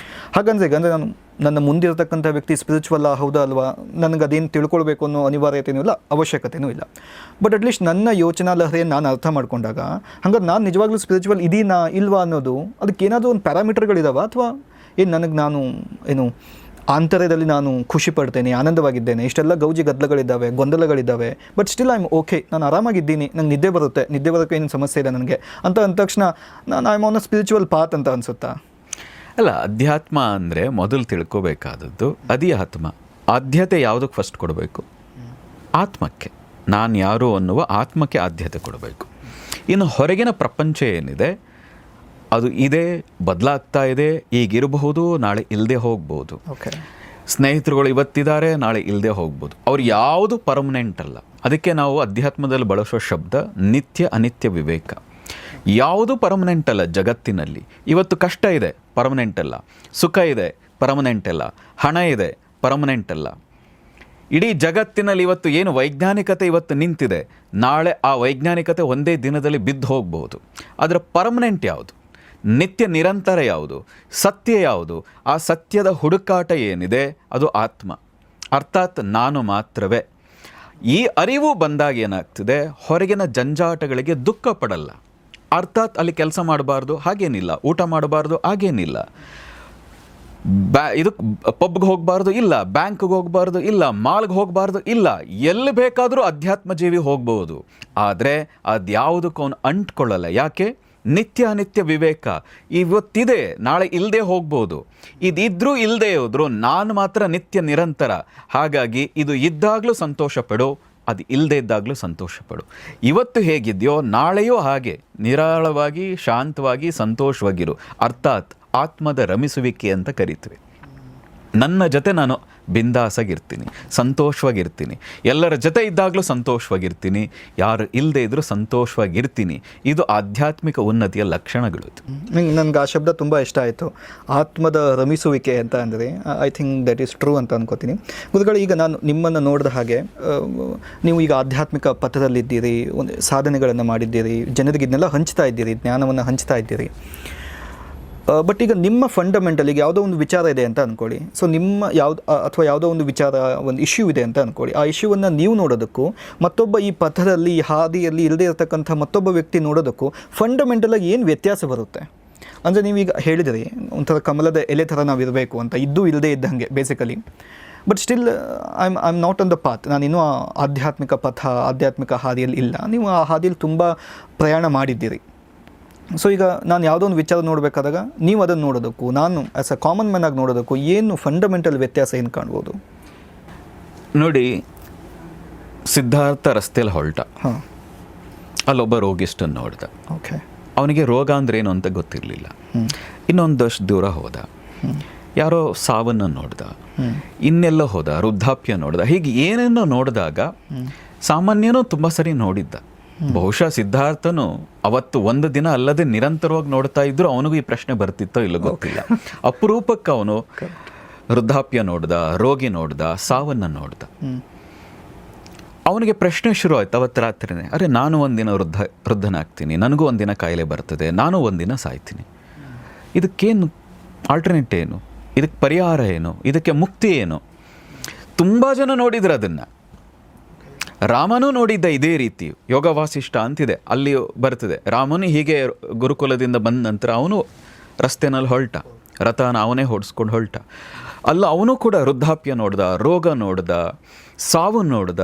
ಹಾಗಂದ್ರೆ ಈಗ ಅಂದರೆ ನಾನು ನನ್ನ ಮುಂದಿರತಕ್ಕಂಥ ವ್ಯಕ್ತಿ ಸ್ಪಿರಿಚುವಲ್ಲ ಹೌದಾ ಅಲ್ವಾ, ನನಗೆ ಅದೇನು ತಿಳ್ಕೊಳ್ಬೇಕು ಅನ್ನೋ ಅನಿವಾರ್ಯತೆಯೂ ಇಲ್ಲ, ಅವಶ್ಯಕತೆಯೂ ಇಲ್ಲ. ಬಟ್ ಅಟ್ಲೀಸ್ಟ್ ನನ್ನ ಯೋಚನಾ ಲಹರಿಯನ್ನು ನಾನು ಅರ್ಥ ಮಾಡ್ಕೊಂಡಾಗ ಹಂಗಾದ್ರೆ ನಾನು ನಿಜವಾಗ್ಲೂ ಸ್ಪಿರಿಚುವಲ್ ಇದೀನಾ ಇಲ್ವಾ ಅನ್ನೋದು ಅದಕ್ಕೆ ಏನಾದರೂ ಒಂದು ಪ್ಯಾರಾಮೀಟರ್ಗಳಿದಾವ, ಅಥವಾ ನಾನು ಆಂತರ್ಯದಲ್ಲಿ ನಾನು ಖುಷಿ ಪಡ್ತೇನೆ, ಆನಂದವಾಗಿದ್ದೇನೆ, ಇಷ್ಟೆಲ್ಲ ಗೌಜಿ ಗದ್ದಲಗಳಿದ್ದಾವೆ, ಗೊಂದಲಗಳಿದ್ದಾವೆ, but still I am okay, ನಾನು ಆರಾಮಾಗಿದ್ದೀನಿ, ನಂಗೆ ನಿದ್ದೆ ಬರೋಕ್ಕೆ ಏನು ಸಮಸ್ಯೆ ಇದೆ ನನಗೆ ಅಂತ ಅಂದ ತಕ್ಷಣ ನಾನು I am on a spiritual path ಅಂತ ಅನಿಸುತ್ತಾ? ಅಲ್ಲ, ಅಧ್ಯಾತ್ಮ ಅಂದರೆ ಮೊದಲು ತಿಳ್ಕೋಬೇಕಾದದ್ದು ಅಧ್ಯಾತ್ಮ. ಆದ್ಯತೆ ಯಾವುದಕ್ಕೆ ಫಸ್ಟ್ ಕೊಡಬೇಕು? ಆತ್ಮಕ್ಕೆ. ನಾನು ಯಾರು ಅನ್ನುವ ಆತ್ಮಕ್ಕೆ ಆದ್ಯತೆ ಕೊಡಬೇಕು. ಇನ್ನು ಹೊರಗಿನ ಪ್ರಪಂಚ ಏನಿದೆ ಅದು ಇದೆ, ಬದಲಾಗ್ತಾ ಇದೆ, ಈಗಿರಬಹುದು, ನಾಳೆ ಇಲ್ಲದೆ ಹೋಗ್ಬೋದು. ಸ್ನೇಹಿತರುಗಳು ಇವತ್ತಿದ್ದಾರೆ, ನಾಳೆ ಇಲ್ಲದೆ ಹೋಗ್ಬೋದು. ಅವ್ರು ಯಾವುದು ಪರ್ಮನೆಂಟ್ ಅಲ್ಲ. ಅದಕ್ಕೆ ನಾವು ಅಧ್ಯಾತ್ಮದಲ್ಲಿ ಬಳಸೋ ಶಬ್ದ ನಿತ್ಯ ಅನಿತ್ಯ ವಿವೇಕ. ಯಾವುದು ಪರ್ಮನೆಂಟ್ ಅಲ್ಲ ಜಗತ್ತಿನಲ್ಲಿ. ಇವತ್ತು ಕಷ್ಟ ಇದೆ, ಪರ್ಮನೆಂಟ್ ಅಲ್ಲ. ಸುಖ ಇದೆ, ಪರ್ಮನೆಂಟ್ ಅಲ್ಲ. ಹಣ ಇದೆ, ಪರ್ಮನೆಂಟ್ ಅಲ್ಲ. ಇಡೀ ಜಗತ್ತಿನಲ್ಲಿ ಇವತ್ತು ಏನು ವೈಜ್ಞಾನಿಕತೆ ಇವತ್ತು ನಿಂತಿದೆ, ನಾಳೆ ಆ ವೈಜ್ಞಾನಿಕತೆ ಒಂದೇ ದಿನದಲ್ಲಿ ಬಿದ್ದು ಹೋಗ್ಬೋದು. ಅದರ ಪರ್ಮನೆಂಟ್ ಯಾವುದು, ನಿತ್ಯ ನಿರಂತರ ಯಾವುದು, ಸತ್ಯ ಯಾವುದು, ಆ ಸತ್ಯದ ಹುಡುಕಾಟ ಏನಿದೆ ಅದು ಆತ್ಮ, ಅರ್ಥಾತ್ ನಾನು ಮಾತ್ರವೇ. ಈ ಅರಿವು ಬಂದಾಗ ಏನಾಗ್ತದೆ, ಹೊರಗಿನ ಜಂಜಾಟಗಳಿಗೆ ದುಃಖ ಪಡಲ್ಲ. ಅರ್ಥಾತ್ ಅಲ್ಲಿ ಕೆಲಸ ಮಾಡಬಾರ್ದು ಹಾಗೇನಿಲ್ಲ, ಊಟ ಮಾಡಬಾರ್ದು ಹಾಗೇನಿಲ್ಲ, ಇದು ಪಬ್ಗೆ ಹೋಗಬಾರ್ದು ಇಲ್ಲ, ಬ್ಯಾಂಕ್ಗೆ ಹೋಗಬಾರ್ದು ಇಲ್ಲ, ಮಾಲ್ಗೆ ಹೋಗಬಾರ್ದು ಇಲ್ಲ, ಎಲ್ಲಿ ಬೇಕಾದರೂ ಅಧ್ಯಾತ್ಮ ಜೀವಿ ಹೋಗ್ಬೋದು. ಆದರೆ ಅದ್ಯಾವುದಕ್ಕೂ ಅವನು ಅಂಟ್ಕೊಳ್ಳಲ್ಲ. ಯಾಕೆ? ನಿತ್ಯ ಅನಿತ್ಯ ವಿವೇಕ. ಇವತ್ತಿದೆ, ನಾಳೆ ಇಲ್ಲದೆ ಹೋಗ್ಬೋದು. ಇದಿದ್ರೂ ಇಲ್ಲದೆ ಹೋದ್ರು ನಾನು ಮಾತ್ರ ನಿತ್ಯ ನಿರಂತರ. ಹಾಗಾಗಿ ಇದು ಇದ್ದಾಗಲೂ ಸಂತೋಷ ಪಡು, ಅದು ಇಲ್ಲದೆ ಇದ್ದಾಗಲೂ ಸಂತೋಷ ಪಡು. ಇವತ್ತು ಹೇಗಿದೆಯೋ ನಾಳೆಯೂ ಹಾಗೆ ನಿರಾಳವಾಗಿ ಶಾಂತವಾಗಿ ಸಂತೋಷವಾಗಿರು. ಅರ್ಥಾತ್ ಆತ್ಮದ ರಮಿಸುವಿಕೆ ಅಂತ ಕರಿತೀವಿ. ನನ್ನ ಜೊತೆ ನಾನು ಬಿಂದಾಸಾಗಿರ್ತೀನಿ, ಸಂತೋಷವಾಗಿರ್ತೀನಿ, ಎಲ್ಲರ ಜೊತೆ ಇದ್ದಾಗಲೂ ಸಂತೋಷವಾಗಿರ್ತೀನಿ, ಯಾರು ಇಲ್ಲದೆ ಇದ್ದರೂ ಸಂತೋಷವಾಗಿರ್ತೀನಿ. ಇದು ಆಧ್ಯಾತ್ಮಿಕ ಉನ್ನತಿಯ ಲಕ್ಷಣಗಳು. ನನಗೆ ಆ ಶಬ್ದ ತುಂಬ ಇಷ್ಟ ಆಯಿತು, ಆತ್ಮದ ರಮಿಸುವಿಕೆ ಅಂತ. ಅಂದರೆ I think that is true ಅಂತ ಅನ್ಕೋತೀನಿ. ಗುರುಗಳು, ಈಗ ನಾನು ನಿಮ್ಮನ್ನು ನೋಡಿದ ಹಾಗೆ ನೀವು ಈಗ ಆಧ್ಯಾತ್ಮಿಕ ಪಥದಲ್ಲಿದ್ದೀರಿ, ಒಂದು ಸಾಧನೆಗಳನ್ನು ಮಾಡಿದ್ದೀರಿ, ಜನರಿಗೆ ಇದನ್ನೆಲ್ಲ ಹಂಚ್ತಾ ಇದ್ದೀರಿ, ಜ್ಞಾನವನ್ನು ಹಂಚ್ತಾ ಇದ್ದೀರಿ. ಬಟ್ ಈಗ ನಿಮ್ಮ ಫಂಡಮೆಂಟಲಿಗೆ ಯಾವುದೋ ಒಂದು ವಿಚಾರ ಇದೆ ಅಂತ ಅಂದ್ಕೊಳ್ಳಿ. ಸೊ ನಿಮ್ಮ ಅಥವಾ ಯಾವುದೋ ಒಂದು ವಿಚಾರ, ಒಂದು ಇಶ್ಯೂ ಇದೆ ಅಂತ ಅಂದ್ಕೊಳ್ಳಿ. ಆ ಇಶ್ಯೂವನ್ನು ನೀವು ನೋಡೋದಕ್ಕೂ ಮತ್ತೊಬ್ಬ ಈ ಪಥದಲ್ಲಿ ಈ ಹಾದಿಯಲ್ಲಿ ಇಲ್ಲದೇ ಇರತಕ್ಕಂಥ ಮತ್ತೊಬ್ಬ ವ್ಯಕ್ತಿ ನೋಡೋದಕ್ಕೂ ಫಂಡಮೆಂಟಲಾಗಿ ಏನು ವ್ಯತ್ಯಾಸ ಬರುತ್ತೆ? ಅಂದರೆ ನೀವೀಗ ಹೇಳಿದಿರಿ ಒಂಥರ ಕಮಲದ ಎಲೆ ಥರ ನಾವು ಇರಬೇಕು ಅಂತ, ಇದ್ದೂ ಇಲ್ಲದೇ ಇದ್ದಂಗೆ basically. But still I am not on the path. ನಾನಿನ್ನೂ ಆಧ್ಯಾತ್ಮಿಕ ಪಥ, ಆಧ್ಯಾತ್ಮಿಕ ಹಾದಿಯಲ್ಲಿ ಇಲ್ಲ. ನೀವು ಆ ಹಾದಿಯಲ್ಲಿ ತುಂಬ ಪ್ರಯಾಣ ಮಾಡಿದ್ದೀರಿ. ಸೊ ಈಗ ನಾನು ಯಾವುದೋ ಒಂದು ವಿಚಾರ ನೋಡಬೇಕಾದಾಗ ನೀವು ಅದನ್ನು ನೋಡೋದಕ್ಕೂ ನಾನು ಆ್ಯಸ್ ಅ ಕಾಮನ್ ಮ್ಯಾನ್ ಆಗಿ ನೋಡೋದಕ್ಕೂ ಏನು ಫಂಡಮೆಂಟಲ್ ವ್ಯತ್ಯಾಸ ಏನು ಕಾಣ್ಬೋದು? ನೋಡಿ, ಸಿದ್ಧಾರ್ಥ ರಸ್ತೆಯಲ್ಲಿ ಹೊರಟ, ಅಲ್ಲೊಬ್ಬ ರೋಗಿಷ್ಟನ್ನು ನೋಡ್ದ. ಓಕೆ, ಅವನಿಗೆ ರೋಗ ಅಂದ್ರೆ ಏನು ಅಂತ ಗೊತ್ತಿರಲಿಲ್ಲ. ಇನ್ನೊಂದಷ್ಟು ದೂರ ಹೋದ, ಯಾರೋ ಸಾವನ್ನು ನೋಡ್ದ, ಇನ್ನೆಲ್ಲ ಹೋದ, ವೃದ್ಧಾಪ್ಯ ನೋಡ್ದ. ಹೀಗೆ ಏನೇನೋ ನೋಡಿದಾಗ ಸಾಮಾನ್ಯನೂ ತುಂಬ ಸರಿ ನೋಡಿದ್ದ. ಬಹುಶಃ ಸಿದ್ಧಾರ್ಥನು ಅವತ್ತು ಒಂದು ದಿನ ಅಲ್ಲದೆ ನಿರಂತರವಾಗಿ ನೋಡ್ತಾ ಇದ್ರು, ಅವನಿಗೂ ಈ ಪ್ರಶ್ನೆ ಬರ್ತಿತ್ತೋ ಇಲ್ಲೋ ಗೊತ್ತಿಲ್ಲ. ಅಪರೂಪಕ್ಕೆ ಅವನು ವೃದ್ಧಾಪ್ಯ ನೋಡ್ದ, ರೋಗಿ ನೋಡ್ದ, ಸಾವನ್ನು ನೋಡ್ದ. ಅವನಿಗೆ ಪ್ರಶ್ನೆ ಶುರು ಆಯ್ತು ಅವತ್ತು ರಾತ್ರಿನೇ, ಅರೆ ನಾನು ಒಂದಿನ ವೃದ್ಧನಾಗ್ತೀನಿ, ನನಗೂ ಒಂದಿನ ಕಾಯಿಲೆ ಬರ್ತದೆ, ನಾನು ಒಂದಿನ ಸಾಯ್ತೀನಿ, ಇದಕ್ಕೇನು ಆಲ್ಟರ್ನೇಟ್ ಏನು, ಇದಕ್ಕೆ ಪರಿಹಾರ ಏನು, ಇದಕ್ಕೆ ಮುಕ್ತಿ ಏನು? ತುಂಬ ಜನ ನೋಡಿದ್ರು ಅದನ್ನು. ರಾಮನೂ ನೋಡಿದ್ದ ಇದೇ ರೀತಿ. ಯೋಗ ವಾಸಿಷ್ಠ ಅಂತಿದೆ, ಅಲ್ಲಿ ಬರ್ತದೆ. ರಾಮನು ಹೀಗೆ ಗುರುಕುಲದಿಂದ ಬಂದ ನಂತರ ಅವನು ರಸ್ತೆನಲ್ಲಿ ಹೊರಟ, ರಥನ ಅವನೇ ಹೊಡ್ಸ್ಕೊಂಡು ಹೊರಟ. ಅಲ್ಲ, ಅವನು ಕೂಡ ವೃದ್ಧಾಪ್ಯ ನೋಡ್ದ, ರೋಗ ನೋಡ್ದ, ಸಾವು ನೋಡ್ದ.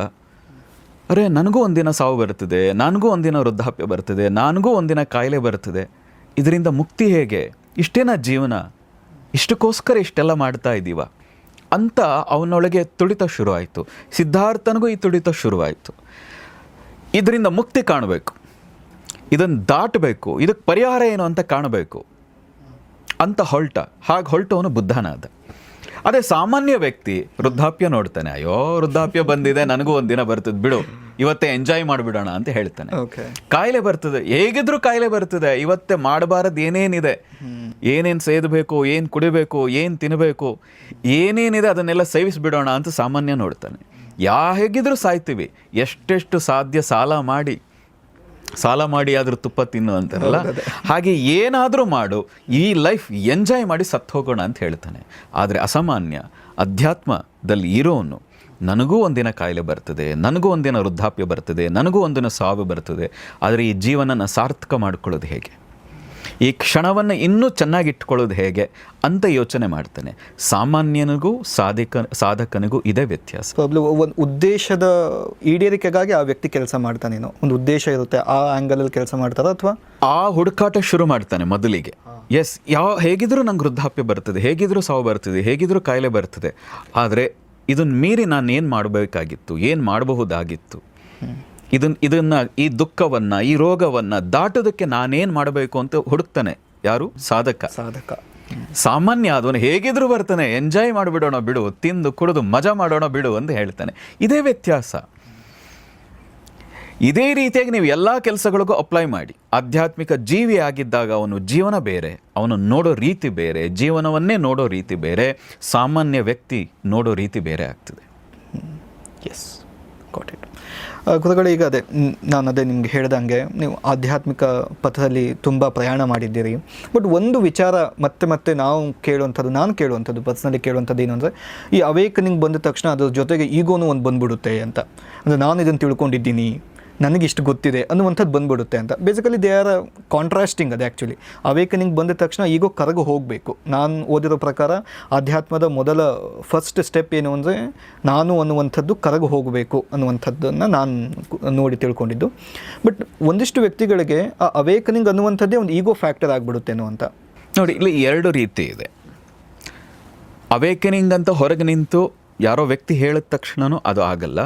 ಅರೆ ನನಗೂ ಒಂದಿನ ಸಾವು ಬರ್ತದೆ, ನನಗೂ ಒಂದಿನ ವೃದ್ಧಾಪ್ಯ ಬರ್ತದೆ, ನನಗೂ ಒಂದಿನ ಕಾಯಿಲೆ ಬರ್ತದೆ, ಇದರಿಂದ ಮುಕ್ತಿ ಹೇಗೆ? ಇಷ್ಟೇನಾ ಜೀವನ? ಇಷ್ಟಕ್ಕೋಸ್ಕರ ಇಷ್ಟೆಲ್ಲ ಮಾಡ್ತಾ ಇದ್ದೀವ ಅಂತ ಅವನೊಳಗೆ ತುಡಿತ ಶುರುವಾಯಿತು. ಸಿದ್ಧಾರ್ಥನಿಗೂ ಈ ತುಡಿತ ಶುರುವಾಯಿತು. ಇದರಿಂದ ಮುಕ್ತಿ ಕಾಣಬೇಕು, ಇದನ್ನು ದಾಟಬೇಕು, ಇದಕ್ಕೆ ಪರಿಹಾರ ಏನು ಅಂತ ಕಾಣಬೇಕು ಅಂತ ಹೊರಟ. ಹಾಗೆ ಹೊರಟವನು ಬುದ್ಧನಾದ. ಅದೇ ಸಾಮಾನ್ಯ ವ್ಯಕ್ತಿ ವೃದ್ಧಾಪ್ಯ ನೋಡ್ತಾನೆ, ಅಯ್ಯೋ ವೃದ್ಧಾಪ್ಯ ಬಂದಿದೆ, ನನಗೂ ಒಂದಿನ ಬರ್ತದೆ ಬಿಡು, ಇವತ್ತೇ ಎಂಜಾಯ್ ಮಾಡಿಬಿಡೋಣ ಅಂತ ಹೇಳ್ತಾನೆ. ಕಾಯಿಲೆ ಬರ್ತದೆ, ಹೇಗಿದ್ರು ಕಾಯಿಲೆ ಬರ್ತದೆ, ಇವತ್ತೇ ಮಾಡಬಾರದು ಏನೇನಿದೆ, ಏನೇನು ಸೇದಬೇಕು, ಏನು ಕುಡಿಬೇಕು, ಏನು ತಿನ್ನಬೇಕು, ಏನೇನಿದೆ ಅದನ್ನೆಲ್ಲ ಸೇವಿಸ್ಬಿಡೋಣ ಅಂತ ಸಾಮಾನ್ಯ ನೋಡ್ತಾನೆ. ಹೇಗಿದ್ರು ಸಾಯ್ತೀವಿ, ಎಷ್ಟೆಷ್ಟು ಸಾಧ್ಯ ಸಾಲ ಮಾಡಿ ಆದ್ರೂ ತುಪ್ಪ ತಿನ್ನು ಅಂತಾರಲ್ಲ, ಹಾಗೆ ಏನಾದರೂ ಮಾಡು, ಈ ಲೈಫ್ ಎಂಜಾಯ್ ಮಾಡಿ ಸತ್ತು ಹೋಗೋಣ ಅಂತ ಹೇಳ್ತಾನೆ. ಆದರೆ ಅಸಾಮಾನ್ಯ ಅಧ್ಯಾತ್ಮದಲ್ಲಿ ಇರೋನು, ನನಗೂ ಒಂದಿನ ಕಾಯಿಲೆ ಬರ್ತದೆ, ನನಗೂ ಒಂದಿನ ವೃದ್ಧಾಪ್ಯ ಬರ್ತದೆ, ನನಗೂ ಒಂದಿನ ಸಾವು ಬರ್ತದೆ, ಆದರೆ ಈ ಜೀವನನ ಸಾರ್ಥಕ ಮಾಡ್ಕೊಳ್ಳೋದು ಹೇಗೆ, ಈ ಕ್ಷಣವನ್ನು ಇನ್ನೂ ಚೆನ್ನಾಗಿಟ್ಕೊಳ್ಳೋದು ಹೇಗೆ ಅಂತ ಯೋಚನೆ ಮಾಡ್ತಾನೆ. ಸಾಮಾನ್ಯನಿಗೂ ಸಾಧಕನಿಗೂ ಇದೇ ವ್ಯತ್ಯಾಸ. ಒಂದು ಉದ್ದೇಶದ ಈಡೇರಿಕೆಗಾಗಿ ಆ ವ್ಯಕ್ತಿ ಕೆಲಸ ಮಾಡ್ತಾನೇನೋ, ಒಂದು ಉದ್ದೇಶ ಇರುತ್ತೆ, ಆ ಆ್ಯಂಗಲಲ್ಲಿ ಕೆಲಸ ಮಾಡ್ತಾರ ಅಥವಾ ಆ ಹುಡುಕಾಟ ಶುರು ಮಾಡ್ತಾನೆ ಮೊದಲಿಗೆ. ಎಸ್, ಹೇಗಿದ್ರೂ ನಂಗೆ ವೃದ್ಧಾಪ್ಯ ಬರ್ತದೆ, ಹೇಗಿದ್ರೂ ಸಾವು ಬರ್ತದೆ, ಹೇಗಿದ್ರೂ ಕಾಯಿಲೆ ಬರ್ತದೆ, ಆದರೆ ಇದನ್ನು ಮೀರಿ ನಾನು ಏನು ಮಾಡಬೇಕಾಗಿತ್ತು, ಏನು ಮಾಡಬಹುದಾಗಿತ್ತು, ಇದನ್ನು ಈ ದುಃಖವನ್ನು, ಈ ರೋಗವನ್ನು ದಾಟೋದಕ್ಕೆ ನಾನೇನು ಮಾಡಬೇಕು ಅಂತ ಹುಡುಕ್ತಾನೆ. ಯಾರು? ಸಾಧಕ. ಸಾಮಾನ್ಯ ಅದನ್ನು ಹೇಗಿದ್ರು ಬರ್ತಾನೆ, ಎಂಜಾಯ್ ಮಾಡಿಬಿಡೋಣ ಬಿಡು, ತಿಂದು ಕುಡಿದು ಮಜಾ ಮಾಡೋಣ ಬಿಡು ಅಂತ ಹೇಳ್ತಾನೆ. ಇದೇ ವ್ಯತ್ಯಾಸ. ಇದೇ ರೀತಿಯಾಗಿ ನೀವು ಎಲ್ಲ ಕೆಲಸಗಳಿಗೂ ಅಪ್ಲೈ ಮಾಡಿ. ಆಧ್ಯಾತ್ಮಿಕ ಜೀವಿ ಆಗಿದ್ದಾಗ ಅವನು ಜೀವನ ಬೇರೆ, ಅವನು ನೋಡೋ ರೀತಿ ಬೇರೆ, ಜೀವನವನ್ನೇ ನೋಡೋ ರೀತಿ ಬೇರೆ, ಸಾಮಾನ್ಯ ವ್ಯಕ್ತಿ ನೋಡೋ ರೀತಿ ಬೇರೆ ಆಗ್ತದೆ. Yes, got it. ಗುರುಗಳು, ಈಗ ಅದೇ ನಿಮ್ಗೆ ಹೇಳ್ದಂಗೆ ನೀವು ಆಧ್ಯಾತ್ಮಿಕ ಪಥದಲ್ಲಿ ತುಂಬ ಪ್ರಯಾಣ ಮಾಡಿದ್ದೀರಿ. ಬಟ್ ಒಂದು ವಿಚಾರ ಮತ್ತೆ ನಾನು ಕೇಳುವಂಥದ್ದು ಪರ್ಸ್ನಲಿ ಕೇಳುವಂಥದ್ದು ಏನು ಅಂದರೆ, ಈ ಅವೇಕನಿಂಗ್ ಬಂದ ತಕ್ಷಣ ಅದ್ರ ಜೊತೆಗೆ ಈಗೋನು ಒಂದು ಬಂದ್ಬಿಡುತ್ತೆ ಅಂತ. ಅಂದರೆ ನಾನು ಇದನ್ನು ತಿಳ್ಕೊಂಡಿದ್ದೀನಿ, ನನಗಿಷ್ಟು ಗೊತ್ತಿದೆ ಅನ್ನುವಂಥದ್ದು ಬಂದ್ಬಿಡುತ್ತೆ ಅಂತ. Basically they are contrasting. ಅದು ಆ್ಯಕ್ಚುಲಿ ಅವೇಕನಿಂಗ್ ಬಂದ ತಕ್ಷಣ ಈಗೋ ಕರಗು ಹೋಗಬೇಕು. ನಾನು ಓದಿರೋ ಪ್ರಕಾರ ಆಧ್ಯಾತ್ಮದ ಮೊದಲ ಫಸ್ಟ್ ಸ್ಟೆಪ್ ಏನು ಅಂದರೆ ನಾನು ಅನ್ನುವಂಥದ್ದು ಕರಗು ಹೋಗಬೇಕು ಅನ್ನುವಂಥದ್ದನ್ನು ನಾನು ನೋಡಿ ತಿಳ್ಕೊಂಡಿದ್ದು. ಬಟ್ ಒಂದಿಷ್ಟು ವ್ಯಕ್ತಿಗಳಿಗೆ ಆ ಅವೇಕನಿಂಗ್ ಅನ್ನುವಂಥದ್ದೇ ಒಂದು ಈಗೋ ಫ್ಯಾಕ್ಟರ್ ಆಗಿಬಿಡುತ್ತೇನೋ ಅಂತ. ನೋಡಿ, ಇಲ್ಲಿ ಎರಡು ರೀತಿ ಇದೆ. ಅವೇಕನಿಂಗ್ ಅಂತ ಹೊರಗೆ ನಿಂತು ಯಾರೋ ವ್ಯಕ್ತಿ ಹೇಳಿದ ತಕ್ಷಣನೂ ಅದು ಆಗಲ್ಲ.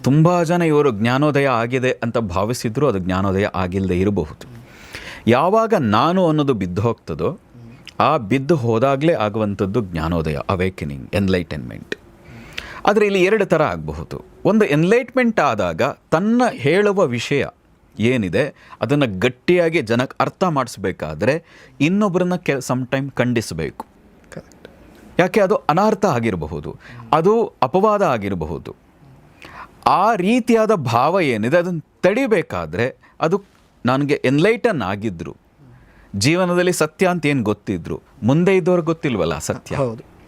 ತುಂಬ ಜನ ಇವರು ಜ್ಞಾನೋದಯ ಆಗಿದೆ ಅಂತ ಭಾವಿಸಿದ್ರು ಅದು ಜ್ಞಾನೋದಯ ಆಗಿಲ್ಲದೆ ಇರಬಹುದು. ಯಾವಾಗ ನಾನು ಅನ್ನೋದು ಬಿದ್ದು ಹೋಗ್ತದೋ, ಆ ಬಿದ್ದು ಹೋದಾಗಲೇ ಆಗುವಂಥದ್ದು ಜ್ಞಾನೋದಯ, ಅವೇಕನಿಂಗ್, ಎನ್ಲೈಟನ್ಮೆಂಟ್. ಆದರೆ ಇಲ್ಲಿ ಎರಡು ಥರ ಆಗಬಹುದು. ಒಂದು, ಎನ್ಲೈಟ್ಮೆಂಟ್ ಆದಾಗ ತನ್ನ ಹೇಳುವ ವಿಷಯ ಏನಿದೆ ಅದನ್ನು ಗಟ್ಟಿಯಾಗಿ ಜನಕ್ಕೆ ಅರ್ಥ ಮಾಡಿಸ್ಬೇಕಾದ್ರೆ ಇನ್ನೊಬ್ಬರನ್ನ ಸಮ್ಟೈಮ್ ಖಂಡಿಸಬೇಕು. ಯಾಕೆ? ಅದು ಅನರ್ಥ ಆಗಿರಬಹುದು, ಅದು ಅಪವಾದ ಆಗಿರಬಹುದು. ಆ ರೀತಿಯಾದ ಭಾವ ಏನಿದೆ ಅದನ್ನು ತಡಿಬೇಕಾದ್ರೆ ಅದು ನನಗೆ ಎನ್ಲೈಟನ್ ಆಗಿದ್ರು, ಜೀವನದಲ್ಲಿ ಸತ್ಯ ಅಂತ ಏನು ಗೊತ್ತಿದ್ರು, ಮುಂದೆ ಇದ್ದವ್ರಿಗೆ ಗೊತ್ತಿಲ್ವಲ್ಲ ಸತ್ಯ,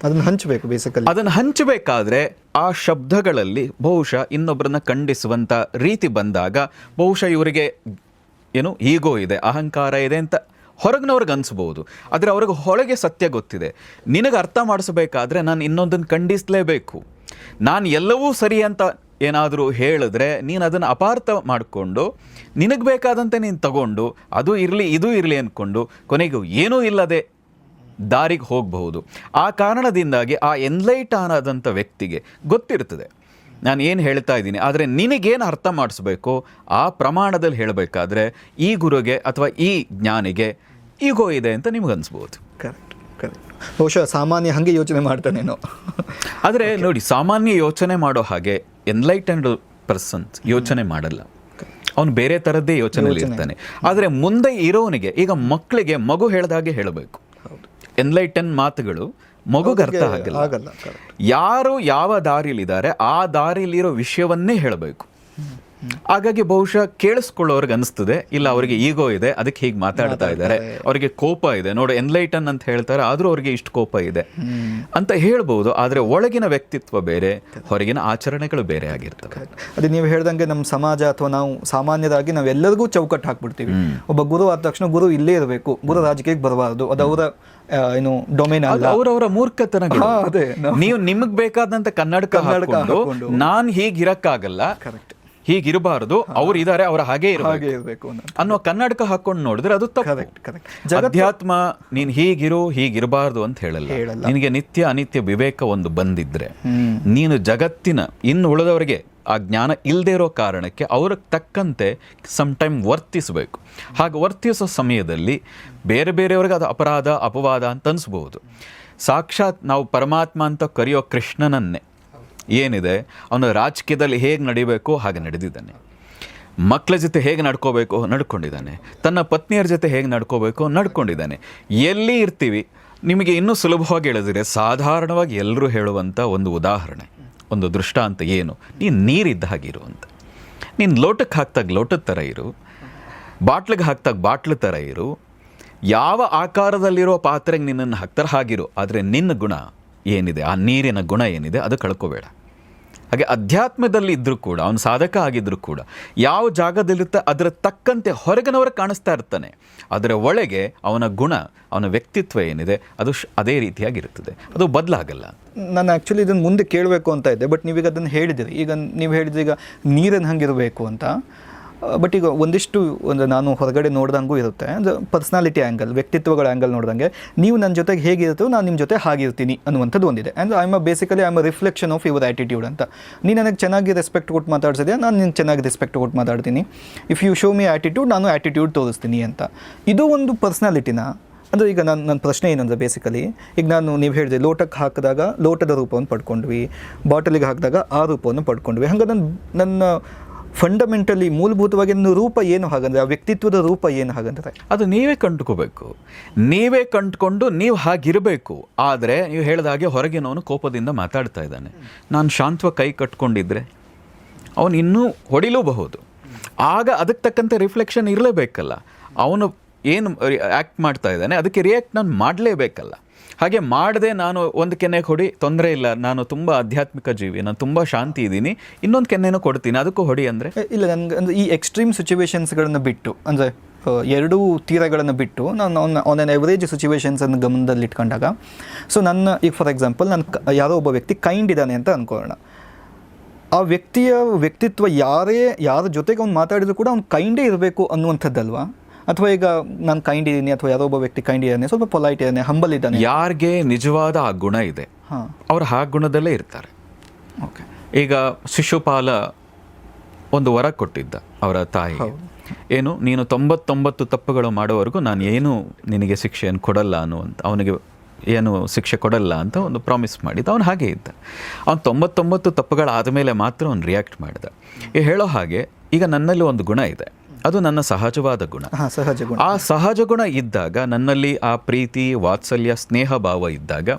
ಅದನ್ನು ಹಂಚಬೇಕು. ಬೇಸಿಕಲಿ ಅದನ್ನು ಹಂಚಬೇಕಾದ್ರೆ ಆ ಶಬ್ದಗಳಲ್ಲಿ ಬಹುಶಃ ಇನ್ನೊಬ್ಬರನ್ನ ಖಂಡಿಸುವಂಥ ರೀತಿ ಬಂದಾಗ ಬಹುಶಃ ಇವರಿಗೆ ಏನು ಈಗೋ ಇದೆ, ಅಹಂಕಾರ ಇದೆ ಅಂತ ಹೊರಗಿನವ್ರಿಗೆ ಅನಿಸ್ಬೋದು. ಆದರೆ ಅವ್ರಿಗೆ ಹೊರಗೆ ಸತ್ಯ ಗೊತ್ತಿದೆ. ನಿನಗೆ ಅರ್ಥ ಮಾಡಿಸ್ಬೇಕಾದ್ರೆ ನಾನು ಇನ್ನೊಂದನ್ನು ಖಂಡಿಸಲೇಬೇಕು. ನಾನು ಎಲ್ಲವೂ ಸರಿ ಅಂತ ಏನಾದರೂ ಹೇಳಿದ್ರೆ ನೀನು ಅದನ್ನು ಅಪಾರ್ಥ ಮಾಡಿಕೊಂಡು ನಿನಗೆ ಬೇಕಾದಂತೆ ನೀನು ತಗೊಂಡು ಅದು ಇರಲಿ ಇದು ಇರಲಿ ಅಂದ್ಕೊಂಡು ಕೊನೆಗೂ ಏನೂ ಇಲ್ಲದೆ ದಾರಿಗೆ ಹೋಗಬಹುದು. ಆ ಕಾರಣದಿಂದಾಗಿ ಆ ಎನ್ಲೈಟ್ ಆದಂಥ ವ್ಯಕ್ತಿಗೆ ಗೊತ್ತಿರ್ತದೆ ನಾನು ಏನು ಹೇಳ್ತಾ ಇದ್ದೀನಿ, ಆದರೆ ನಿನಗೇನು ಅರ್ಥ ಮಾಡಿಸ್ಬೇಕು ಆ ಪ್ರಮಾಣದಲ್ಲಿ ಹೇಳಬೇಕಾದ್ರೆ ಈ ಗುರುಗೆ ಅಥವಾ ಈ ಜ್ಞಾನಿಗೆ ಈಗೋ ಇದೆ ಅಂತ ನಿಮಗನ್ಸ್ಬೋದು. ಕರೆಕ್ಟ್. ಬಹುಶಃ ಸಾಮಾನ್ಯ ಹಾಗೆ ಯೋಚನೆ ಮಾಡ್ತಾನೇನೋ. ಆದರೆ ನೋಡಿ, ಸಾಮಾನ್ಯ ಯೋಚನೆ ಮಾಡೋ ಹಾಗೆ ಎನ್ಲೈಟೆಂಡ್ ಪರ್ಸನ್ಸ್ ಯೋಚನೆ ಮಾಡಲ್ಲ. ಅವನು ಬೇರೆ ಥರದ್ದೇ ಯೋಚನೆಯಲ್ಲಿ ಇರ್ತಾನೆ. ಆದರೆ ಮುಂದೆ ಇರೋನಿಗೆ, ಈಗ ಮಕ್ಕಳಿಗೆ ಮಗು ಹೇಳ್ದಾಗೆ ಹೇಳಬೇಕು. ಎನ್ಲೈಟನ್ ಮಾತುಗಳು ಮಗುಗೆ ಅರ್ಥ ಆಗಲ್ಲ. ಯಾರು ಯಾವ ದಾರಿಲಿದ್ದಾರೆ ಆ ದಾರಿಲಿರೋ ವಿಷಯವನ್ನೇ ಹೇಳಬೇಕು. ಹಾಗಾಗಿ ಬಹುಶಃ ಕೇಳಿಸ್ಕೊಳ್ಳೋರ್ಗೆ ಅನಿಸ್ತದೆ ಇಲ್ಲ ಅವರಿಗೆ ಈಗೋ ಇದೆ ಅದಕ್ಕೆ ಹೀಗೆ ಮಾತಾಡ್ತಾ ಇದ್ದಾರೆ, ಅವರಿಗೆ ಕೋಪ ಇದೆ, ನೋಡು ಎನ್ಲೈಟನ್ ಅಂತ ಹೇಳ್ತಾರೆ ಆದರೂ ಅವ್ರಿಗೆ ಇಷ್ಟು ಕೋಪ ಇದೆ ಅಂತ ಹೇಳ್ಬೋದು. ಆದರೆ ಒಳಗಿನ ವ್ಯಕ್ತಿತ್ವ ಬೇರೆ, ಹೊರಗಿನ ಆಚರಣೆಗಳು ಬೇರೆ ಆಗಿರ್ತವೆ. ಅದೇ ನೀವು ಹೇಳ್ದಂಗೆ ನಮ್ಮ ಸಮಾಜ ಅಥವಾ ನಾವು ಸಾಮಾನ್ಯರಾಗಿ ನಾವೆಲ್ಲರಿಗೂ ಚೌಕಟ್ಟು ಹಾಕ್ಬಿಡ್ತೀವಿ. ಒಬ್ಬ ಗುರು ಆದ ತಕ್ಷಣ ಗುರು ಇಲ್ಲೇ ಇರಬೇಕು, ಗುರು ರಾಜಕೀಯಕ್ಕೆ ಬರಬಾರದು, ಅದು ಅವರ ಏನು ಡೊಮೇನ್ ಅಲ್ಲ, ಅವರವರ ಮೂರ್ಖತನ. ನೀವು ನಿಮಗೆ ಬೇಕಾದಂತ ಕನ್ನಡಕ ಹಾಕೊಂಡು ನಾನು ಹೀಗಿರಕ್ಕಾಗಲ್ಲ, ಹೀಗಿರಬಾರದು, ಅವ್ರು ಇದ್ದಾರೆ ಅವರ ಹಾಗೆ ಇರಬೇಕು ಅನ್ನೋ ಕನ್ನಡಕ ಹಾಕೊಂಡು ನೋಡಿದ್ರೆ ಅದು ತಪ್ಪು. ಅಧ್ಯಾತ್ಮ ನೀನ್ ಹೀಗಿರು ಹೀಗಿರಬಾರ್ದು ಅಂತ ಹೇಳಲ್ಲ. ನಿನಗೆ ನಿತ್ಯ ಅನಿತ್ಯ ವಿವೇಕ ಒಂದು ಬಂದಿದ್ರೆ ನೀನು ಜಗತ್ತಿನ ಇನ್ನು ಉಳಿದವರಿಗೆ ಆ ಜ್ಞಾನ ಇಲ್ಲದೆ ಇರೋ ಕಾರಣಕ್ಕೆ ಅವ್ರಿಗೆ ತಕ್ಕಂತೆ ಸಮ್ಟೈಮ್ ವರ್ತಿಸಬೇಕು. ಹಾಗೆ ವರ್ತಿಸೋ ಸಮಯದಲ್ಲಿ ಬೇರೆ ಬೇರೆಯವ್ರಿಗೆ ಅದು ಅಪರಾಧ ಅಪವಾದ ಅಂತ ಅನಿಸ್ಬೋದು. ಸಾಕ್ಷಾತ್ ನಾವು ಪರಮಾತ್ಮ ಅಂತ ಕರೆಯೋ ಕೃಷ್ಣನನ್ನೇ ಏನಿದೆ ಅವನು ರಾಜಕೀಯದಲ್ಲಿ ಹೇಗೆ ನಡಿಬೇಕು ಹಾಗೆ ನಡೆದಿದ್ದಾನೆ, ಮಕ್ಕಳ ಜೊತೆ ಹೇಗೆ ನಡ್ಕೋಬೇಕು ನಡ್ಕೊಂಡಿದ್ದಾನೆ, ತನ್ನ ಪತ್ನಿಯರ ಜೊತೆ ಹೇಗೆ ನಡ್ಕೋಬೇಕು ನಡ್ಕೊಂಡಿದ್ದಾನೆ. ಎಲ್ಲಿ ಇರ್ತೀವಿ ನಿಮಗೆ ಇನ್ನೂ ಸುಲಭವಾಗಿ ಹೇಳಿದ್ರೆ ಸಾಧಾರಣವಾಗಿ ಎಲ್ಲರೂ ಹೇಳುವಂಥ ಒಂದು ಉದಾಹರಣೆ, ಒಂದು ದೃಷ್ಟಾಂತ ಏನು, ನೀನು ನೀರಿದ್ದ ಹಾಗಿರು ಅಂತ. ನೀನು ಲೋಟಕ್ಕೆ ಹಾಕ್ದಾಗ ಲೋಟದ ಥರ ಇರು, ಬಾಟ್ಲಿಗೆ ಹಾಕ್ದಾಗ ಬಾಟ್ಲು ಥರ ಇರು, ಯಾವ ಆಕಾರದಲ್ಲಿರೋ ಪಾತ್ರೆಗೆ ನಿನ್ನನ್ನು ಹಾಕ್ತಾರೆ ಹಾಗಿರು. ಆದರೆ ನಿನ್ನ ಗುಣ ಏನಿದೆ, ಆ ನೀರಿನ ಗುಣ ಏನಿದೆ ಅದು ಕಳ್ಕೋಬೇಡ. ಹಾಗೆ ಅಧ್ಯಾತ್ಮದಲ್ಲಿ ಇದ್ದರೂ ಕೂಡ ಅವನು ಸಾಧಕ ಆಗಿದ್ದರೂ ಕೂಡ ಯಾವ ಜಾಗದಲ್ಲಿರುತ್ತೆ ಅದರ ತಕ್ಕಂತೆ ಹೊರಗಿನವರು ಕಾಣಿಸ್ತಾ ಇರ್ತಾನೆ, ಅದರ ಒಳಗೆ ಅವನ ಗುಣ, ಅವನ ವ್ಯಕ್ತಿತ್ವ ಏನಿದೆ ಅದು ಅದೇ ರೀತಿಯಾಗಿರ್ತದೆ, ಅದು ಬದಲಾಗಲ್ಲ. ನಾನು ಆ್ಯಕ್ಚುಲಿ ಇದನ್ನು ಮುಂದೆ ಕೇಳಬೇಕು ಅಂತ ಇದ್ದೆ, ಬಟ್ ನೀವೀಗ ಅದನ್ನು ಹೇಳಿದಿರಿ. ಈಗ ನೀವು ಹೇಳಿದ್ರಿ ಈಗ ನೀರನ್ನು ಹಂಗಿರಬೇಕು ಅಂತ. ಬಟ್ ಈಗ ಒಂದಿಷ್ಟು ನಾನು ಹೊರಗಡೆ ನೋಡ್ದಂಗೂ ಇರುತ್ತೆ, ಅಂದರೆ ಪರ್ಸ್ನಾಲಿಟಿ ಆ್ಯಂಗಲ್, ವ್ಯಕ್ತಿತ್ವಗಳ ಆ್ಯಂಗಲ್ ನೋಡ್ದಂಗೆ ನೀವು ನನ್ನ ಜೊತೆಗೆ ಹೇಗಿರುತ್ತೋ ನಾನು ನಿಮ್ಮ ಜೊತೆ ಹಾಗಿರ್ತೀನಿ ಅನ್ನುವಂಥದ್ದು ಒಂದಿದೆ. And I am basically I am a reflection of your attitude ಅಂತ. ನೀನು ನನಗೆ ಚೆನ್ನಾಗಿ ರೆಸ್ಪೆಕ್ಟ್ ಕೊಟ್ಟು ಮಾತಾಡ್ಸಿದೆ, ನಾನು ನಿನ್ಗೆ ಚೆನ್ನಾಗಿ ರೆಸ್ಪೆಕ್ಟ್ ಕೊಟ್ಟು ಮಾತಾಡ್ತೀನಿ. If you show me attitude, ನಾನು ಆ್ಯಟಿಟ್ಯೂಡ್ ತೋರಿಸ್ತೀನಿ ಅಂತ. ಇದು ಒಂದು ಪರ್ಸ್ನಾಲಿಟಿನ. ಅಂದರೆ ಈಗ ನನ್ನ ಪ್ರಶ್ನೆ ಏನಂದರೆ ಬೇಸಿಕಲಿ ಈಗ ನೀವು ಹೇಳಿದೆ ಲೋಟಕ್ಕೆ ಹಾಕಿದಾಗ ಲೋಟದ ರೂಪವನ್ನು ಪಡ್ಕೊಂಡ್ವಿ, ಬಾಟಲಿಗೆ ಹಾಕಿದಾಗ ಆ ರೂಪವನ್ನು ಪಡ್ಕೊಂಡ್ವಿ. ಹಂಗೆ ನನ್ನ ಫಂಡಮೆಂಟಲಿ ಮೂಲಭೂತವಾಗಿ ನನ್ನ ರೂಪ ಏನು ಹಾಗಂದರೆ, ಆ ವ್ಯಕ್ತಿತ್ವದ ರೂಪ ಏನು ಹಾಗಂದರೆ ಅದು ನೀವೇ ಕಂಡುಕೋಬೇಕು. ನೀವೇ ಕಂಡುಕೊಂಡು ನೀವು ಹಾಗಿರಬೇಕು. ಆದರೆ ನೀವು ಹೇಳಿದ ಹಾಗೆ ಹೊರಗಿನವನು ಕೋಪದಿಂದ ಮಾತಾಡ್ತಾ ಇದ್ದಾನೆ, ನಾನು ಶಾಂತವಾಗಿ ಕೈ ಕಟ್ಕೊಂಡಿದ್ರೆ ಅವನು ಇನ್ನೂ ಹೊಡಿಲೂಬಹುದು. ಆಗ ಅದಕ್ಕೆ ತಕ್ಕಂತೆ ರಿಫ್ಲೆಕ್ಷನ್ ಇರಲೇಬೇಕಲ್ಲ. ಅವನು ಏನು ಆ್ಯಕ್ಟ್ ಮಾಡ್ತಾ ಇದ್ದಾನೆ ಅದಕ್ಕೆ ರಿಯಾಕ್ಟ್ ನಾನು ಮಾಡಲೇಬೇಕಲ್ಲ. ಹಾಗೆ ಮಾಡದೆ ನಾನು ಒಂದು ಕೆನ್ನೆಗೆ ಹೊಡಿ, ತೊಂದರೆ ಇಲ್ಲ, ನಾನು ತುಂಬ ಆಧ್ಯಾತ್ಮಿಕ ಜೀವಿ, ನಾನು ತುಂಬ ಶಾಂತಿ ಇದ್ದೀನಿ, ಇನ್ನೊಂದು ಕೆನ್ನೆನೂ ಕೊಡ್ತೀನಿ ಅದಕ್ಕೂ ಹೊಡಿ ಅಂದರೆ ಇಲ್ಲ. ನನಗೆ ಅಂದರೆ ಈ ಎಕ್ಸ್ಟ್ರೀಮ್ ಸಿಚುವೇಶನ್ಸ್ಗಳನ್ನು ಬಿಟ್ಟು, ಅಂದರೆ ಎರಡೂ ತೀರಗಳನ್ನು ಬಿಟ್ಟು ನಾನು ಆನ್ ಆನ್ ಎವರೇಜ್ ಸಿಚುವೇಶನ್ಸನ್ನು ಗಮನದಲ್ಲಿ ಇಟ್ಕೊಂಡಾಗ, ಸೊ ಈಗ ಫಾರ್ ಎಕ್ಸಾಂಪಲ್ ಯಾರೋ ಒಬ್ಬ ವ್ಯಕ್ತಿ ಕೈಂಡ್ ಇದ್ದಾನೆ ಅಂತ ಅಂದ್ಕೊಳ್ಳೋಣ. ಆ ವ್ಯಕ್ತಿಯ ವ್ಯಕ್ತಿತ್ವ ಯಾರ ಜೊತೆಗೆ ಅವ್ನು ಮಾತಾಡಿದ್ರು ಕೂಡ ಅವ್ನು ಕೈಂಡೇ ಇರಬೇಕು ಅನ್ನುವಂಥದ್ದಲ್ವಾ? ಅಥವಾ ಈಗ ನಾನು ಕೈಂಡ್ ಇದ್ದೀನಿ ಅಥವಾ ಯಾರೋ ಒಬ್ಬ ವ್ಯಕ್ತಿ ಕೈಂಡ್ ಇದ್ದಾನೆ, ಸ್ವಲ್ಪ ಪೊಲೈಟ್ ಇದ್ದಾನೆ, ಹಂಬಲ್ ಇದ್ದಾನೆ, ಯಾರಿಗೆ ನಿಜವಾದ ಆ ಗುಣ ಇದೆ ಅವ್ರು ಆ ಗುಣದಲ್ಲೇ ಇರ್ತಾರೆ. ಓಕೆ. ಈಗ ಶಿಶುಪಾಲ ಒಂದು ವರ ಕೊಟ್ಟಿದ್ದ ಅವರ ತಾಯಿ, ಏನು ನೀನು 99 ತಪ್ಪುಗಳು ಮಾಡೋವರೆಗೂ ನಾನು ಏನು ನಿನಗೆ ಶಿಕ್ಷೆಯನ್ನು ಕೊಡಲ್ಲ ಅನ್ನುವಂಥ, ಅವನಿಗೆ ಏನು ಶಿಕ್ಷೆ ಕೊಡಲ್ಲ ಅಂತ ಒಂದು ಪ್ರಾಮಿಸ್ ಮಾಡಿದ್ದ. ಅವನು ಹಾಗೆ ಇದ್ದ. ಅವ್ನು 99 ತಪ್ಪುಗಳಾದ ಮೇಲೆ ಮಾತ್ರ ಅವ್ನು ರಿಯಾಕ್ಟ್ ಮಾಡಿದ. ಹೇಳೋ ಹಾಗೆ ಈಗ ನನ್ನಲ್ಲಿ ಒಂದು ಗುಣ ಇದೆ, ಅದು ನನ್ನ ಸಹಜವಾದ ಗುಣ. ಆ ಸಹಜ ಗುಣ ಇದ್ದಾಗ, ನನ್ನಲ್ಲಿ ಆ ಪ್ರೀತಿ, ವಾತ್ಸಲ್ಯ, ಸ್ನೇಹ ಭಾವ ಇದ್ದಾಗ,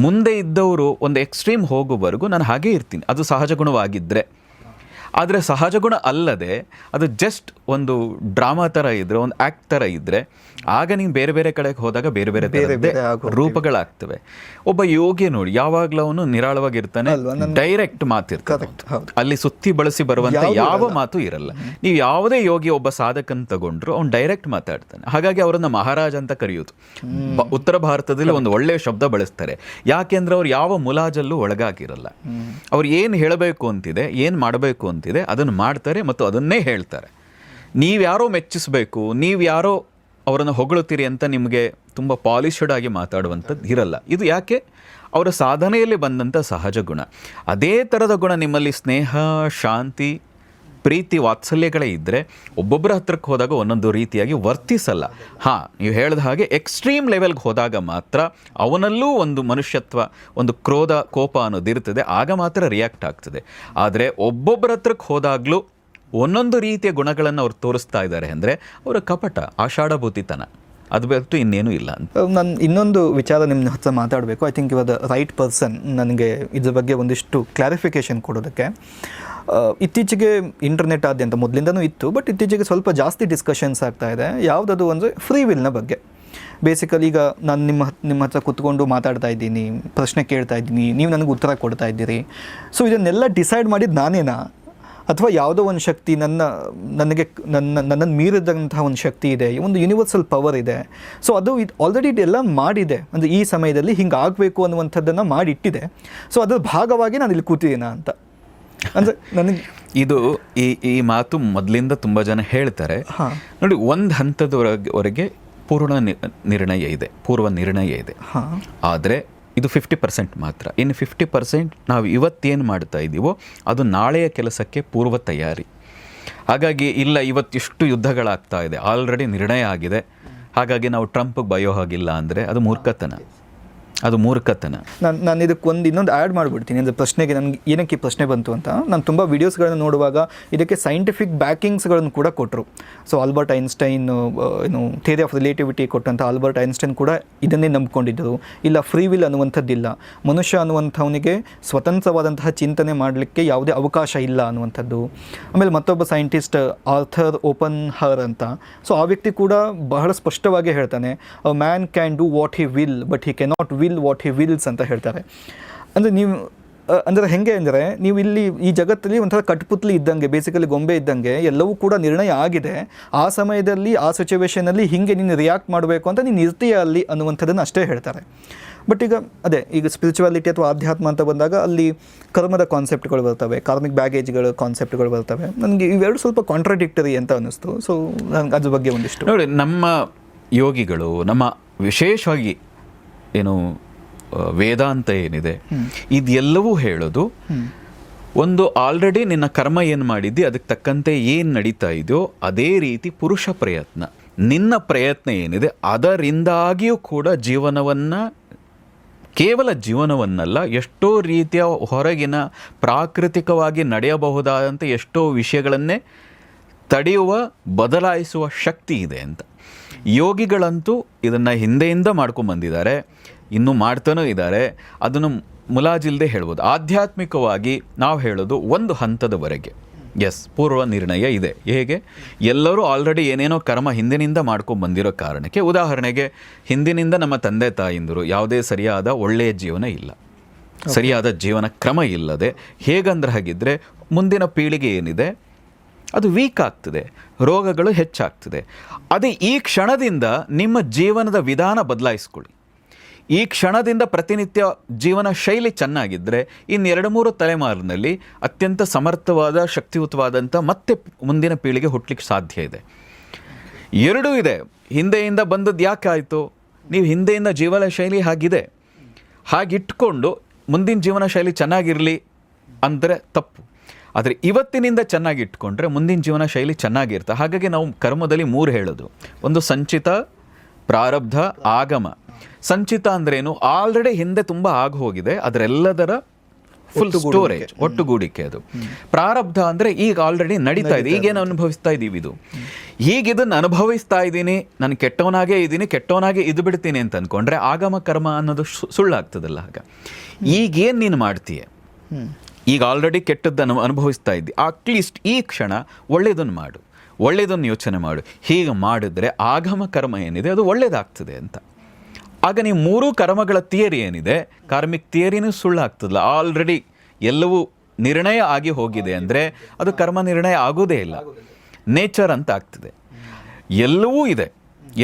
ಮುಂದೆ ಇದ್ದವರು ಒಂದು ಎಕ್ಸ್ಟ್ರೀಮ್ ಹೋಗುವವರೆಗೂ ನಾನು ಹಾಗೇ ಇರ್ತೀನಿ. ಅದು ಸಹಜ ಗುಣವಾಗಿದ್ದರೆ. ಆದರೆ ಸಹಜ ಗುಣ ಅಲ್ಲದೆ ಅದು ಜಸ್ಟ್ ಒಂದು ಡ್ರಾಮಾ ಥರ ಇದ್ದರೆ, ಒಂದು ಆ್ಯಕ್ಟ್ ಥರ ಇದ್ದರೆ, ಆಗ ನೀವು ಬೇರೆ ಬೇರೆ ಕಡೆಗೆ ಹೋದಾಗ ಬೇರೆ ಬೇರೆ ರೂಪಗಳಾಗ್ತವೆ. ಒಬ್ಬ ಯೋಗಿ ನೋಡಿ ಯಾವಾಗಲೂ ಅವನು ನಿರಾಳವಾಗಿರ್ತಾನೆ, ಡೈರೆಕ್ಟ್ ಮಾತಿರ್ತಾನೆ, ಅಲ್ಲಿ ಸುತ್ತಿ ಬಳಸಿ ಬರುವಂಥ ಯಾವ ಮಾತು ಇರಲ್ಲ. ನೀವು ಯಾವುದೇ ಯೋಗಿ ಒಬ್ಬ ಸಾಧಕನ್ ತಗೊಂಡ್ರು ಅವ್ನು ಡೈರೆಕ್ಟ್ ಮಾತಾಡ್ತಾನೆ. ಹಾಗಾಗಿ ಅವರನ್ನ ಮಹಾರಾಜ ಅಂತ ಕರೆಯೋದು. ಉತ್ತರ ಭಾರತದಲ್ಲಿ ಒಂದು ಒಳ್ಳೆಯ ಶಬ್ದ ಬಳಸ್ತಾರೆ. ಯಾಕೆಂದ್ರೆ ಅವ್ರು ಯಾವ ಮುಲಾಜಲ್ಲೂ ಒಳಗಾಗಿರಲ್ಲ. ಅವ್ರು ಏನು ಹೇಳಬೇಕು ಅಂತಿದೆ, ಏನು ಮಾಡಬೇಕು ಅಂತಿದೆ ಅದನ್ನು ಮಾಡ್ತಾರೆ ಮತ್ತು ಅದನ್ನೇ ಹೇಳ್ತಾರೆ. ನೀವ್ಯಾರೋ ಮೆಚ್ಚಿಸಬೇಕು, ನೀವ್ಯಾರೋ ಅವರನ್ನು ಹೊಗಳುತ್ತೀರಿ ಅಂತ ನಿಮಗೆ ತುಂಬ ಪಾಲಿಶ್ಡ್ ಆಗಿ ಮಾತಾಡುವಂಥದ್ದು ಇರಲ್ಲ. ಇದು ಯಾಕೆ? ಅವರ ಸಾಧನೆಯಲ್ಲಿ ಬಂದಂಥ ಸಹಜ ಗುಣ. ಅದೇ ಥರದ ಗುಣ ನಿಮ್ಮಲ್ಲಿ ಸ್ನೇಹ, ಶಾಂತಿ, ಪ್ರೀತಿ, ವಾತ್ಸಲ್ಯಗಳೇ ಇದ್ದರೆ ಒಬ್ಬೊಬ್ಬರ ಹತ್ರಕ್ಕೆ ಹೋದಾಗ ಒಂದೊಂದು ರೀತಿಯಾಗಿ ವರ್ತಿಸಲ್ಲ. ನೀವು ಹೇಳಿದ ಹಾಗೆ ಎಕ್ಸ್ಟ್ರೀಮ್ ಲೆವೆಲ್ಗೆ ಹೋದಾಗ ಮಾತ್ರ ಅವನಲ್ಲೂ ಒಂದು ಮನುಷ್ಯತ್ವ, ಒಂದು ಕ್ರೋಧ, ಕೋಪ ಅನ್ನೋದಿರ್ತದೆ. ಆಗ ಮಾತ್ರ ರಿಯಾಕ್ಟ್ ಆಗ್ತದೆ. ಆದರೆ ಒಬ್ಬೊಬ್ಬರ ಹತ್ರಕ್ಕೆ ಹೋದಾಗಲೂ ಒಂದೊಂದು ರೀತಿಯ ಗುಣಗಳನ್ನು ಅವ್ರು ತೋರಿಸ್ತಾ ಇದ್ದಾರೆ ಅಂದರೆ ಅವರ ಕಪಟ, ಆಷಾಢಭೂತಿತನ, ಅದು ಬಿಟ್ಟು ಇನ್ನೇನು ಇಲ್ಲ ಅಂತ. ನಾನು ಇನ್ನೊಂದು ವಿಚಾರ ನಿಮ್ಮ ಹತ್ರ ಮಾತಾಡಬೇಕು. ಐ ಥಿಂಕ್ ಇವಾಗ ರೈಟ್ ಪರ್ಸನ್ ನನಗೆ ಇದ್ರ ಬಗ್ಗೆ ಒಂದಿಷ್ಟು ಕ್ಲಾರಿಫಿಕೇಷನ್ ಕೊಡೋದಕ್ಕೆ. ಇತ್ತೀಚೆಗೆ ಇಂಟರ್ನೆಟ್ ಆದ್ಯಂತ ಮೊದಲಿಂದನೂ ಇತ್ತು, ಬಟ್ ಇತ್ತೀಚೆಗೆ ಸ್ವಲ್ಪ ಜಾಸ್ತಿ ಡಿಸ್ಕಷನ್ಸ್ ಆಗ್ತಾ ಇದೆ. ಯಾವುದದು ಅಂದರೆ ಫ್ರೀ ವಿಲ್ನ ಬಗ್ಗೆ. ಬೇಸಿಕಲಿ ಈಗ ನಾನು ನಿಮ್ಮ ಹತ್ರ ಕೂತ್ಕೊಂಡು ಮಾತಾಡ್ತಾ ಇದ್ದೀನಿ, ಪ್ರಶ್ನೆ ಕೇಳ್ತಾ ಇದ್ದೀನಿ, ನೀವು ನನಗೆ ಉತ್ತರ ಕೊಡ್ತಾ ಇದ್ದೀರಿ. ಸೊ ಇದನ್ನೆಲ್ಲ ಡಿಸೈಡ್ ಮಾಡಿದ್ದು ನಾನೇನಾ, ಅಥವಾ ಯಾವುದೋ ಒಂದು ಶಕ್ತಿ ನನ್ನನ್ನು ಮೀರಿದಂತಹ ಒಂದು ಶಕ್ತಿ ಇದೆ, ಒಂದು ಯೂನಿವರ್ಸಲ್ ಪವರ್ ಇದೆ. ಸೊ ಅದು ಆಲ್ರೆಡಿ ಇದೆಲ್ಲ ಮಾಡಿದೆ, ಅಂದರೆ ಈ ಸಮಯದಲ್ಲಿ ಹಿಂಗೆ ಆಗಬೇಕು ಅನ್ನುವಂಥದ್ದನ್ನು ಮಾಡಿಟ್ಟಿದೆ. ಸೊ ಅದರ ಭಾಗವಾಗಿ ನಾನು ಇಲ್ಲಿ ಕೂತಿದ್ದೀನ ಅಂತ ಅಂದರೆ ನನಗೆ ಇದು ಈ ಮಾತು ಮೊದಲಿಂದ ತುಂಬ ಜನ ಹೇಳ್ತಾರೆ. ನೋಡಿ, ಒಂದು ಹಂತದವರೆಗೆ ಪೂರ್ವ ನಿರ್ಣಯ ಇದೆ. ಆದರೆ ಇದು 50% ಮಾತ್ರ. ಇನ್ನು 50% ನಾವು ಇವತ್ತೇನು ಮಾಡ್ತಾ ಇದ್ದೀವೋ ಅದು ನಾಳೆಯ ಕೆಲಸಕ್ಕೆ ಪೂರ್ವ ತಯಾರಿ. ಹಾಗಾಗಿ ಇಲ್ಲ ಇವತ್ತಿಷ್ಟು ಯುದ್ಧಗಳಾಗ್ತಾ ಇದೆ, ಆಲ್ರೆಡಿ ನಿರ್ಣಯ ಆಗಿದೆ, ಹಾಗಾಗಿ ನಾವು ಟ್ರಂಪ್ಗೆ ಬಯೋ ಹಾಗಿಲ್ಲ ಅಂದರೆ ಅದು ಮೂರ್ಖತನ. ಅದು ಮೂರ್ಖತನ. ನಾನು ಇದಕ್ಕೆ ಇನ್ನೊಂದು ಆ್ಯಡ್ ಮಾಡಿಬಿಡ್ತೀನಿ. ಅಂದರೆ ಪ್ರಶ್ನೆಗೆ ನನಗೆ ಏನಕ್ಕೆ ಈ ಪ್ರಶ್ನೆ ಬಂತು ಅಂತ, ನಾನು ತುಂಬ ವೀಡಿಯೋಸ್ಗಳನ್ನು ನೋಡುವಾಗ ಇದಕ್ಕೆ ಸೈಂಟಿಫಿಕ್ ಬ್ಯಾಕಿಂಗ್ಸ್ಗಳನ್ನು ಕೂಡ ಕೊಟ್ಟರು. So Albert Einstein theory of relativity ಕೊಟ್ಟಂಥ ಆಲ್ಬರ್ಟ್ ಐನ್ಸ್ಟೈನ್ ಕೂಡ ಇದನ್ನೇ ನಂಬ್ಕೊಂಡಿದ್ದರು. ಇಲ್ಲ ಫ್ರೀ ವಿಲ್ ಅನ್ನುವಂಥದ್ದಿಲ್ಲ, ಮನುಷ್ಯ ಅನ್ನುವಂಥವನಿಗೆ ಸ್ವತಂತ್ರವಾದಂತಹ ಚಿಂತನೆ ಮಾಡಲಿಕ್ಕೆ ಯಾವುದೇ ಅವಕಾಶ ಇಲ್ಲ ಅನ್ನುವಂಥದ್ದು. ಆಮೇಲೆ ಮತ್ತೊಬ್ಬ ಸೈಂಟಿಸ್ಟ್ ಆರ್ಥರ್ ಓಪನ್ ಹರ್ ಅಂತ, ಸೊ ಆ ವ್ಯಕ್ತಿ ಕೂಡ ಬಹಳ ಸ್ಪಷ್ಟವಾಗಿ ಹೇಳ್ತಾನೆ, man can do what he will but he cannot will what he wills ಅಂತ ಹೇಳ್ತಾರೆ. ಅಂದರೆ ನೀವು ಅಂದರೆ ಹೇಗೆ ಅಂದರೆ, ನೀವು ಇಲ್ಲಿ ಈ ಜಗತ್ತಲ್ಲಿ ಒಂಥರ ಕಟ್ಪುತ್ಲಿ ಇದ್ದಂಗೆ, ಬೇಸಿಕಲಿ ಗೊಂಬೆ ಇದ್ದಂಗೆ, ಎಲ್ಲವೂ ಕೂಡ ನಿರ್ಣಯ ಆಗಿದೆ. ಆ ಸಮಯದಲ್ಲಿ ಆ ಸಿಚುವೇಷನಲ್ಲಿ ಹೀಗೆ ನೀನು ರಿಯಾಕ್ಟ್ ಮಾಡಬೇಕು ಅಂತ ನೀನು ಇರ್ತೀಯ ಅಲ್ಲಿ ಅನ್ನುವಂಥದ್ದನ್ನು ಅಷ್ಟೇ ಹೇಳ್ತಾರೆ. ಬಟ್ ಈಗ ಸ್ಪಿರಿಚುವಾಲಿಟಿ ಅಥವಾ ಆಧ್ಯಾತ್ಮ ಅಂತ ಬಂದಾಗ ಅಲ್ಲಿ ಕರ್ಮದ ಕಾನ್ಸೆಪ್ಟ್ಗಳು ಬರ್ತವೆ, ಕಾರ್ಮಿಕ್ ಬ್ಯಾಗೇಜ್ಗಳ ಕಾನ್ಸೆಪ್ಟ್ಗಳು ಬರ್ತವೆ. ನನಗೆ ಇವೆರಡು ಸ್ವಲ್ಪ ಕಾಂಟ್ರಾಡಿಕ್ಟರಿ ಅಂತ ಅನ್ನಿಸ್ತು. ಸೊ ನನಗೆ ಅದ್ರ ಬಗ್ಗೆ ಒಂದಿಷ್ಟು ನೋಡಿ, ನಮ್ಮ ಯೋಗಿಗಳು, ನಮ್ಮ ವಿಶೇಷವಾಗಿ ಏನು ವೇದಾಂತ ಏನಿದೆ, ಇದೆಲ್ಲವೂ ಹೇಳೋದು ಒಂದು ಆಲ್ರೆಡಿ ನಿನ್ನ ಕರ್ಮ ಏನು ಮಾಡಿದ್ದಿ ಅದಕ್ಕೆ ತಕ್ಕಂತೆ ಏನು ನಡೀತಾ ಇದೆಯೋ ಅದೇ ರೀತಿ ಪುರುಷ ಪ್ರಯತ್ನ, ನಿನ್ನ ಪ್ರಯತ್ನ ಏನಿದೆ ಅದರಿಂದಾಗಿಯೂ ಕೂಡ ಜೀವನವನ್ನು, ಕೇವಲ ಜೀವನವನ್ನಲ್ಲ, ಎಷ್ಟೋ ರೀತಿಯ ಹೊರಗಿನ ಪ್ರಾಕೃತಿಕವಾಗಿ ನಡೆಯಬಹುದಾದಂಥ ಎಷ್ಟೋ ವಿಷಯಗಳನ್ನೇ ತಡೆಯುವ, ಬದಲಾಯಿಸುವ ಶಕ್ತಿ ಇದೆ ಅಂತ. ಯೋಗಿಗಳಂತೂ ಇದನ್ನು ಹಿಂದೆಯಿಂದ ಮಾಡ್ಕೊಂಬಂದಿದ್ದಾರೆ, ಇನ್ನೂ ಮಾಡ್ತಾನೂ ಇದ್ದಾರೆ. ಅದನ್ನು ಮುಲಾಜಿಲ್ಲದೆ ಹೇಳ್ಬೋದು. ಆಧ್ಯಾತ್ಮಿಕವಾಗಿ ನಾವು ಹೇಳೋದು ಒಂದು ಹಂತದವರೆಗೆ ಎಸ್, ಪೂರ್ವ ನಿರ್ಣಯ ಇದೆ. ಹೇಗೆ ಎಲ್ಲರೂ ಆಲ್ರೆಡಿ ಏನೇನೋ ಕರ್ಮ ಹಿಂದಿನಿಂದ ಮಾಡ್ಕೊಂಡು ಬಂದಿರೋ ಕಾರಣಕ್ಕೆ, ಉದಾಹರಣೆಗೆ ಹಿಂದಿನಿಂದ ನಮ್ಮ ತಂದೆ ತಾಯಿಂದರು ಯಾವುದೇ ಸರಿಯಾದ ಒಳ್ಳೆಯ ಜೀವನ ಇಲ್ಲ, ಸರಿಯಾದ ಜೀವನ ಕ್ರಮ ಇಲ್ಲದೆ ಹೇಗಂದ್ರೆ ಹಾಗಿದ್ರೆ ಮುಂದಿನ ಪೀಳಿಗೆ ಏನಿದೆ ಅದು ವೀಕ್ ಆಗ್ತದೆ, ರೋಗಗಳು ಹೆಚ್ಚಾಗ್ತದೆ. ಅದೇ ಈ ಕ್ಷಣದಿಂದ ನಿಮ್ಮ ಜೀವನದ ವಿಧಾನ ಬದಲಾಯಿಸ್ಕೊಳ್ಳಿ. ಈ ಕ್ಷಣದಿಂದ ಪ್ರತಿನಿತ್ಯ ಜೀವನ ಶೈಲಿ ಚೆನ್ನಾಗಿದ್ದರೆ ಇನ್ನು 2-3 ತಲೆಮಾರಿನಲ್ಲಿ ಅತ್ಯಂತ ಸಮರ್ಥವಾದ, ಶಕ್ತಿಯುತವಾದಂಥ ಮತ್ತೆ ಮುಂದಿನ ಪೀಳಿಗೆ ಹುಟ್ಟಲಿಕ್ಕೆ ಸಾಧ್ಯ ಇದೆ. ಎರಡೂ ಇದೆ. ಹಿಂದೆಯಿಂದ ಬಂದದ್ದು ಯಾಕೆ ಆಯಿತು? ನೀವು ಹಿಂದೆಯಿಂದ ಜೀವನ ಶೈಲಿ ಹಾಗಿದೆ, ಹಾಗಿಟ್ಕೊಂಡು ಮುಂದಿನ ಜೀವನ ಶೈಲಿ ಚೆನ್ನಾಗಿರಲಿ ಅಂದರೆ ತಪ್ಪು. ಆದರೆ ಇವತ್ತಿನಿಂದ ಚೆನ್ನಾಗಿ ಇಟ್ಕೊಂಡ್ರೆ ಮುಂದಿನ ಜೀವನ ಶೈಲಿ ಚೆನ್ನಾಗಿರುತ್ತೆ. ಹಾಗಾಗಿ ನಾವು ಕರ್ಮದಲ್ಲಿ 3 ಹೇಳೋದು. ಒಂದು ಸಂಚಿತ, ಪ್ರಾರಬ್ಧ, ಆಗಮ. ಸಂಚಿತ ಅಂದ್ರೇನು? ಆಲ್ರೆಡಿ ಹಿಂದೆ ತುಂಬ ಆಗಿ ಹೋಗಿದೆ, ಅದರೆಲ್ಲದರ ಫುಲ್ ಸ್ಟೋರೇಜ್, ಒಟ್ಟುಗೂಡಿಕೆ ಅದು. ಪ್ರಾರಬ್ಧ ಅಂದರೆ ಈಗ ಆಲ್ರೆಡಿ ನಡೀತಾ ಇದೆ, ಈಗೇನು ಅನುಭವಿಸ್ತಾ ಇದ್ದೀವಿ, ಇದು ಈಗಿದನ್ನು ಅನುಭವಿಸ್ತಾ ಇದ್ದೀನಿ, ನಾನು ಕೆಟ್ಟವನಾಗೇ ಇದ್ದೀನಿ, ಕೆಟ್ಟವನಾಗೇ ಇದು ಬಿಡ್ತೀನಿ ಅಂತ ಅಂದ್ಕೊಂಡ್ರೆ ಆಗಮ ಕರ್ಮ ಅನ್ನೋದು ಸುಳ್ಳಾಗ್ತದಲ್ಲ. ಆಗ ಈಗೇನು ನೀನು ಮಾಡ್ತೀಯ, ಈಗ ಆಲ್ರೆಡಿ ಕೆಟ್ಟದ್ದನ್ನು ಅನುಭವಿಸ್ತಾ ಇದ್ದಿ, ಅಟ್ಲೀಸ್ಟ್ ಈ ಕ್ಷಣ ಒಳ್ಳೆಯದನ್ನು ಮಾಡು, ಒಳ್ಳೆಯದನ್ನು ಯೋಚನೆ ಮಾಡು. ಹೀಗೆ ಮಾಡಿದ್ರೆ ಆಗಮ ಕರ್ಮ ಏನಿದೆ ಅದು ಒಳ್ಳೆಯದಾಗ್ತದೆ ಅಂತ. ಆಗ ನೀವು 3 ಕರ್ಮಗಳ ಥಿಯರಿ ಏನಿದೆ, ಕಾರ್ಮಿಕ್ ಥಿಯರಿನೂ ಸುಳ್ಳಾಗ್ತದಲ್ಲ. ಆಲ್ರೆಡಿ ಎಲ್ಲವೂ ನಿರ್ಣಯ ಆಗಿ ಹೋಗಿದೆ ಅಂದರೆ ಅದು ಕರ್ಮ ನಿರ್ಣಯ ಆಗೋದೇ ಇಲ್ಲ, ನೇಚರ್ ಅಂತ ಆಗ್ತದೆ. ಎಲ್ಲವೂ ಇದೆ,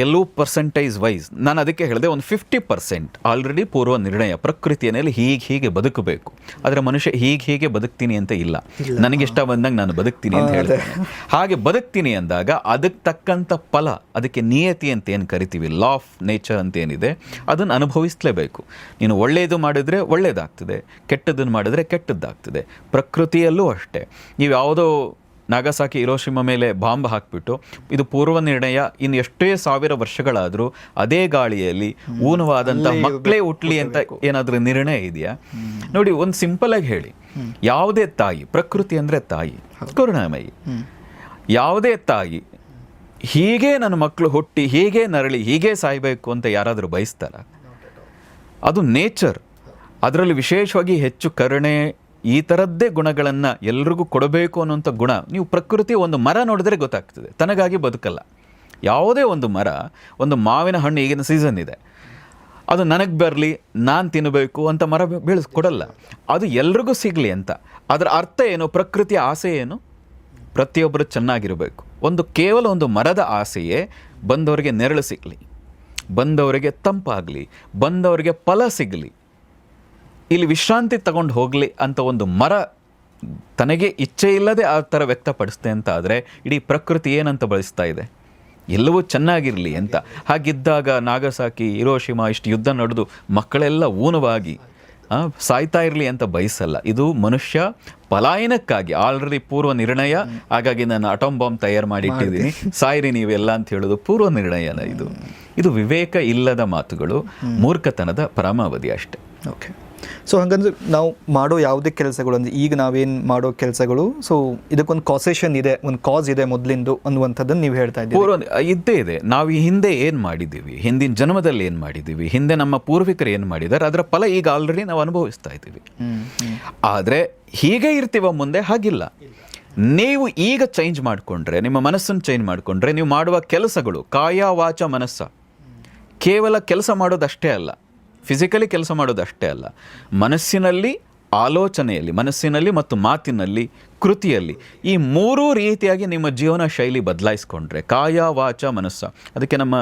ಎಲ್ಲವೂ ಪರ್ಸೆಂಟೈಸ್ ವೈಸ್. ನಾನು ಅದಕ್ಕೆ ಹೇಳಿದೆ, ಒಂದು 50% ಆಲ್ರೆಡಿ ಪೂರ್ವ ನಿರ್ಣಯ, ಪ್ರಕೃತಿಯಲ್ಲಿ ಹೀಗೆ ಬದುಕಬೇಕು. ಆದರೆ ಮನುಷ್ಯ ಹೀಗೆ ಬದುಕ್ತೀನಿ ಅಂತ ಇಲ್ಲ, ನನಗಿಷ್ಟ ಬಂದಂಗೆ ನಾನು ಬದುಕ್ತೀನಿ ಅಂತ ಹೇಳ್ತೇನೆ. ಹಾಗೆ ಬದುಕ್ತೀನಿ ಅಂದಾಗ ಅದಕ್ಕೆ ತಕ್ಕಂಥ ಫಲ, ಅದಕ್ಕೆ ನಿಯತಿ ಅಂತ ಏನು ಕರಿತೀವಿ, ಲಾ ಆಫ್ ನೇಚರ್ ಅಂತ ಏನಿದೆ, ಅದನ್ನು ಅನುಭವಿಸಲೇಬೇಕು. ನೀನು ಒಳ್ಳೆಯದು ಮಾಡಿದರೆ ಒಳ್ಳೆಯದಾಗ್ತದೆ, ಕೆಟ್ಟದ್ದನ್ನು ಮಾಡಿದರೆ ಕೆಟ್ಟದ್ದಾಗ್ತದೆ. ಪ್ರಕೃತಿಯಲ್ಲೂ ಅಷ್ಟೇ. ನೀವು ಯಾವುದೋ ನಾಗಸಾಕಿ, ಹಿರೋಶಿಮಾ ಮೇಲೆ ಬಾಂಬ್ ಹಾಕಿಬಿಟ್ಟು ಇದು ಪೂರ್ವ ನಿರ್ಣಯ, ಇನ್ನು ಎಷ್ಟೇ 1000 ವರ್ಷಗಳಾದರೂ ಅದೇ ಗಾಳಿಯಲ್ಲಿ ಊನವಾದಂಥ ಮಕ್ಕಳೇ ಹುಟ್ಲಿ ಅಂತ ಏನಾದರೂ ನಿರ್ಣಯ ಇದೆಯಾ? ನೋಡಿ, ಒಂದು ಸಿಂಪಲ್ ಆಗಿ ಹೇಳಿ, ಯಾವುದೇ ತಾಯಿ, ಪ್ರಕೃತಿ ಅಂದರೆ ತಾಯಿ, ಕರುಣಾಮಯಿ, ಯಾವುದೇ ತಾಯಿ ಹೀಗೆ ನನ್ನ ಮಕ್ಕಳು ಹುಟ್ಟಿ ಹೀಗೆ ನರಳಿ ಹೀಗೆ ಸಾಯಬೇಕು ಅಂತ ಯಾರಾದರೂ ಬಯಸ್ತಾರ? ಅದು ನೇಚರ್. ಅದರಲ್ಲಿ ವಿಶೇಷವಾಗಿ ಹೆಚ್ಚು ಕರುಣೆ, ಈ ಥರದ್ದೇ ಗುಣಗಳನ್ನು ಎಲ್ರಿಗೂ ಕೊಡಬೇಕು ಅನ್ನೋಂಥ ಗುಣ. ನೀವು ಪ್ರಕೃತಿ ಒಂದು ಮರ ನೋಡಿದ್ರೆ ಗೊತ್ತಾಗ್ತದೆ, ತನಗಾಗಿ ಬದುಕಲ್ಲ. ಯಾವುದೇ ಒಂದು ಮರ, ಒಂದು ಮಾವಿನ ಹಣ್ಣು ಈಗಿನ ಸೀಸನ್ ಇದೆ, ಅದು ನನಗೆ ಬರಲಿ, ನಾನು ತಿನ್ನಬೇಕು ಅಂತ ಮರ ಬೆಳೆಸ್ಕೊಡಲ್ಲ, ಅದು ಎಲ್ರಿಗೂ ಸಿಗಲಿ ಅಂತ. ಅದರ ಅರ್ಥ ಏನು? ಪ್ರಕೃತಿಯ ಆಸೆ ಏನು? ಪ್ರತಿಯೊಬ್ಬರು ಚೆನ್ನಾಗಿರಬೇಕು. ಕೇವಲ ಒಂದು ಮರದ ಆಸೆಯೇ ಬಂದವರಿಗೆ ನೆರಳು ಸಿಗಲಿ, ಬಂದವರಿಗೆ ತಂಪಾಗಲಿ, ಬಂದವರಿಗೆ ಫಲ ಸಿಗಲಿ, ಇಲ್ಲಿ ವಿಶ್ರಾಂತಿ ತಗೊಂಡು ಹೋಗಲಿ ಅಂತ ಒಂದು ಮರ ತನಗೆ ಇಚ್ಛೆ ಇಲ್ಲದೆ ಆ ಥರ ವ್ಯಕ್ತಪಡಿಸ್ತೆ ಅಂತ ಆದರೆ ಇಡೀ ಪ್ರಕೃತಿ ಏನಂತ ಬಳಸ್ತಾ ಇದೆ? ಎಲ್ಲವೂ ಚೆನ್ನಾಗಿರಲಿ ಅಂತ. ಹಾಗಿದ್ದಾಗ ನಾಗಸಾಕಿ, ಹಿರೋಶಿಮಾ ಇಷ್ಟು ಯುದ್ಧ ನಡೆದು ಮಕ್ಕಳೆಲ್ಲ ಊನವಾಗಿ ಸಾಯ್ತಾ ಇರಲಿ ಅಂತ ಬಯಸಲ್ಲ. ಇದು ಮನುಷ್ಯ ಪಲಾಯನಕ್ಕಾಗಿ ಆಲ್ರೆಡಿ ಪೂರ್ವ ನಿರ್ಣಯ. ಹಾಗಾಗಿ ನಾನು ಅಟೋಮ್ ಬಾಂಬ್ ತಯಾರು ಮಾಡಿ ಇಟ್ಟಿದ್ದೀನಿ, ಸಾಯಿರಿ ನೀವೆಲ್ಲ ಅಂತ ಹೇಳೋದು ಪೂರ್ವ ನಿರ್ಣಯನ. ಇದು ವಿವೇಕ ಇಲ್ಲದ ಮಾತುಗಳು, ಮೂರ್ಖತನದ ಪರಮಾವಧಿ ಅಷ್ಟೇ. ಓಕೆ. ಸೊ ಹಾಗಂದ್ರೆ ನಾವು ಮಾಡೋ ಯಾವುದೇ ಕೆಲಸಗಳು ಅಂದರೆ ಈಗ ನಾವೇನು ಮಾಡೋ ಕೆಲಸಗಳು, ಸೊ ಇದಕ್ಕೊಂದು ಕಾಸೇಷನ್ ಇದೆ, ಒಂದು ಕಾಸ್ ಇದೆ ಮೊದಲಿಂದು ಅನ್ನುವಂಥದ್ದನ್ನು ನೀವು ಹೇಳ್ತಾ ಇದ್ದೀವಿ. ಪೂರ್ವ ಇದ್ದೇ ಇದೆ. ನಾವು ಈ ಹಿಂದೆ ಏನು ಮಾಡಿದ್ದೀವಿ, ಹಿಂದಿನ ಜನ್ಮದಲ್ಲಿ ಏನು ಮಾಡಿದ್ದೀವಿ, ಹಿಂದೆ ನಮ್ಮ ಪೂರ್ವಿಕರು ಏನು ಮಾಡಿದ್ದಾರೆ, ಅದರ ಫಲ ಈಗ ಆಲ್ರೆಡಿ ನಾವು ಅನುಭವಿಸ್ತಾ ಇದ್ದೀವಿ. ಆದರೆ ಹೀಗೆ ಇರ್ತೀವ ಮುಂದೆ? ಹಾಗಿಲ್ಲ. ನೀವು ಈಗ ಚೇಂಜ್ ಮಾಡಿಕೊಂಡ್ರೆ, ನಿಮ್ಮ ಮನಸ್ಸನ್ನು ಚೇಂಜ್ ಮಾಡಿಕೊಂಡ್ರೆ, ನೀವು ಮಾಡುವ ಕೆಲಸಗಳು ಕಾಯ ವಾಚ ಮನಸ್ಸ, ಕೇವಲ ಕೆಲಸ ಮಾಡೋದಷ್ಟೇ ಅಲ್ಲ, ಫಿಸಿಕಲಿ ಕೆಲಸ ಮಾಡೋದಷ್ಟೇ ಅಲ್ಲ, ಮನಸ್ಸಿನಲ್ಲಿ, ಆಲೋಚನೆಯಲ್ಲಿ, ಮನಸ್ಸಿನಲ್ಲಿ ಮತ್ತು ಮಾತಿನಲ್ಲಿ, ಕೃತಿಯಲ್ಲಿ, ಈ ಮೂರೂ ರೀತಿಯಾಗಿ ನಿಮ್ಮ ಜೀವನ ಶೈಲಿ ಬದಲಾಯಿಸ್ಕೊಂಡ್ರೆ, ಕಾಯ ವಾಚ ಮನಸ್ಸ. ಅದಕ್ಕೆ ನಮ್ಮ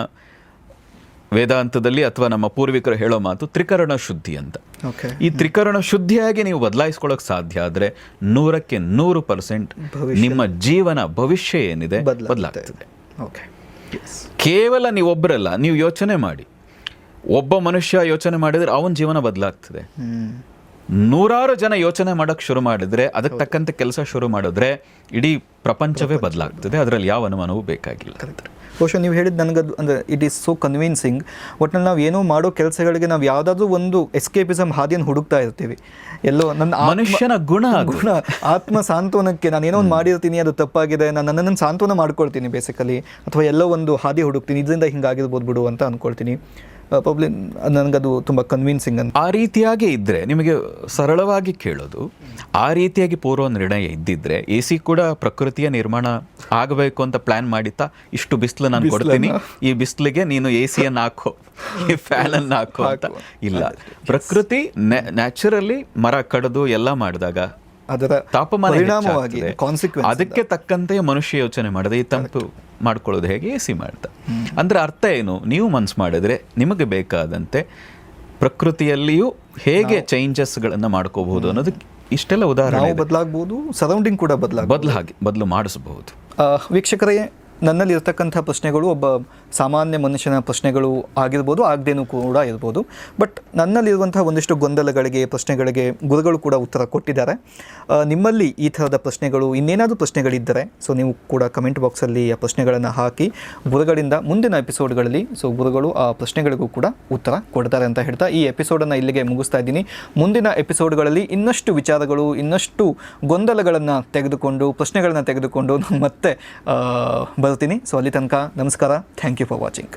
ವೇದಾಂತದಲ್ಲಿ ಅಥವಾ ನಮ್ಮ ಪೂರ್ವಿಕರು ಹೇಳೋ ಮಾತು ತ್ರಿಕರಣ ಶುದ್ಧಿ ಅಂತ. ಈ ತ್ರಿಕರಣ ಶುದ್ಧಿಯಾಗಿ ನೀವು ಬದಲಾಯಿಸ್ಕೊಳ್ಳೋಕೆ ಸಾಧ್ಯ ಆದರೆ 100% ನಿಮ್ಮ ಜೀವನ ಭವಿಷ್ಯ ಏನಿದೆ ಬದಲಾಗ್ತದೆ. ಕೇವಲ ನೀವೊಬ್ಬರಲ್ಲ, ನೀವು ಯೋಚನೆ ಮಾಡಿ, ಒಬ್ಬ ಮನುಷ್ಯ ಯೋಚನೆ ಮಾಡಿದರೆ ಅವನ ಜೀವನ ಬದಲಾಗ್ತದೆ. 100 ಜನ ಯೋಚನೆ ಮಾಡೋಕ್ಕೆ ಶುರು ಮಾಡಿದ್ರೆ, ಅದಕ್ಕೆ ತಕ್ಕಂತೆ ಕೆಲಸ ಶುರು ಮಾಡಿದ್ರೆ ಇಡೀ ಪ್ರಪಂಚವೇ ಬದಲಾಗ್ತದೆ. ಅದರಲ್ಲಿ ಯಾವ ಅನುಮಾನವೂ ಬೇಕಾಗಿಲ್ಲ. ಬಹುಶಃ ನೀವು ಹೇಳಿದ್ದು ನನಗದು ಅಂದರೆ ಇಟ್ ಈಸ್ ಸೋ ಕನ್ವಿನ್ಸಿಂಗ್. ಒಟ್ಟಿನಲ್ಲಿ ನಾವು ಏನೋ ಮಾಡೋ ಕೆಲಸಗಳಿಗೆ ನಾವು ಯಾವುದಾದ್ರೂ ಒಂದು ಎಸ್ಕೇಪಿಸಮ್ ಹಾದಿಯನ್ನು ಹುಡುಕ್ತಾ ಇರ್ತೀವಿ. ಎಲ್ಲೋ ನನ್ನ ಮನುಷ್ಯನ ಗುಣ ಆತ್ಮ ಸಾಂತ್ವನಕ್ಕೆ ನಾನು ಏನೋ ಒಂದು ಮಾಡಿರ್ತೀನಿ, ಅದು ತಪ್ಪಾಗಿದೆ, ನಾನು ನನ್ನನ್ನು ಸಾಂತ್ವನ ಮಾಡ್ಕೊಳ್ತೀನಿ ಬೇಸಿಕಲಿ, ಅಥವಾ ಎಲ್ಲೋ ಒಂದು ಹಾದಿ ಹುಡುಕ್ತೀನಿ, ಇದರಿಂದ ಹಿಂಗಾಗಿರ್ಬೋದು ಬಿಡು ಅಂತ ಅಂದ್ಕೊಳ್ತೀನಿ. ಪ್ರಾಬ್ಲಿ ನನಗದು ತುಂಬ ಕನ್ವಿನ್ಸಿಂಗ್ ಅಂತ. ಆ ರೀತಿಯಾಗಿ ಇದ್ದರೆ, ನಿಮಗೆ ಸರಳವಾಗಿ ಕೇಳೋದು, ಆ ರೀತಿಯಾಗಿ ಪೂರ್ವ ನಿರ್ಣಯ ಇದ್ದಿದ್ರೆ AC ಕೂಡ ಪ್ರಕೃತಿಯ ನಿರ್ಮಾಣ ಆಗಬೇಕು ಅಂತ ಪ್ಲಾನ್ ಮಾಡಿತ್ತಾ? ಇಷ್ಟು ಬಿಸಿಲು ನಾನು ಕೊಡ್ತೀನಿ, ಈ ಬಿಸಿಲಿಗೆ ನೀನು AC-ಯನ್ನು ಹಾಕೋ, ಈ ಫ್ಯಾನನ್ನು ಹಾಕೋ ಅಂತ ಇಲ್ಲ. ಪ್ರಕೃತಿ ನ್ಯಾಚುರಲಿ ಮರ ಕಡಿದು ಎಲ್ಲ ಮಾಡಿದಾಗ ಅದರ ತಾಪಮಾನ ಅದಕ್ಕೆ ತಕ್ಕಂತೆ ಮನುಷ್ಯ ಯೋಚನೆ ಮಾಡಿದೆ, ಈ ತಂಪು ಮಾಡ್ಕೊಳ್ಳೋದು ಹೇಗೆ AC ಮಾಡ್ತಾ. ಅಂದ್ರೆ ಅರ್ಥ ಏನು? ನೀವು ಮನ್ಸು ಮಾಡಿದ್ರೆ ನಿಮಗೆ ಬೇಕಾದಂತೆ ಪ್ರಕೃತಿಯಲ್ಲಿಯೂ ಹೇಗೆ ಚೇಂಜಸ್ಗಳನ್ನು ಮಾಡ್ಕೋಬಹುದು ಅನ್ನೋದಕ್ಕೆ ಇಷ್ಟೆಲ್ಲ ಉದಾಹರಣೆ ಬದಲಾಗಬಹುದು. ಸರೌಂಡಿಂಗ್ ಕೂಡ ಬದಲು ಮಾಡಿಸಬಹುದು. ವೀಕ್ಷಕರೇ, ನನ್ನಲ್ಲಿ ಇರ್ತಕ್ಕಂಥ ಪ್ರಶ್ನೆಗಳು ಒಬ್ಬ ಸಾಮಾನ್ಯ ಮನುಷ್ಯನ ಪ್ರಶ್ನೆಗಳು ಆಗಿರ್ಬೋದು, ಆಗದೇನೂ ಕೂಡ ಇರ್ಬೋದು. ಬಟ್ ನನ್ನಲ್ಲಿರುವಂಥ ಒಂದಿಷ್ಟು ಗೊಂದಲಗಳಿಗೆ, ಪ್ರಶ್ನೆಗಳಿಗೆ ಗುರುಗಳು ಕೂಡ ಉತ್ತರ ಕೊಟ್ಟಿದ್ದಾರೆ. ನಿಮ್ಮಲ್ಲಿ ಈ ಥರದ ಪ್ರಶ್ನೆಗಳು, ಇನ್ನೇನಾದರೂ ಪ್ರಶ್ನೆಗಳಿದ್ದರೆ ಸೊ ನೀವು ಕೂಡ ಕಮೆಂಟ್ ಬಾಕ್ಸಲ್ಲಿ ಆ ಪ್ರಶ್ನೆಗಳನ್ನು ಹಾಕಿ ಗುರುಗಳಿಂದ ಮುಂದಿನ ಎಪಿಸೋಡ್ಗಳಲ್ಲಿ ಸೊ ಗುರುಗಳು ಆ ಪ್ರಶ್ನೆಗಳಿಗೂ ಕೂಡ ಉತ್ತರ ಕೊಡ್ತಾರೆ ಅಂತ ಹೇಳ್ತಾ ಈ ಎಪಿಸೋಡನ್ನು ಇಲ್ಲಿಗೆ ಮುಗಿಸ್ತಾ ಇದ್ದೀನಿ. ಮುಂದಿನ ಎಪಿಸೋಡ್ಗಳಲ್ಲಿ ಇನ್ನಷ್ಟು ವಿಚಾರಗಳು, ಇನ್ನಷ್ಟು ಗೊಂದಲಗಳನ್ನು ತೆಗೆದುಕೊಂಡು, ಪ್ರಶ್ನೆಗಳನ್ನು ತೆಗೆದುಕೊಂಡು ನಾನು ಮತ್ತೆ ಬರ್ತೀನಿ. ಸೊ ಅಲ್ಲಿ ತನಕ ನಮಸ್ಕಾರ. Thank you for watching.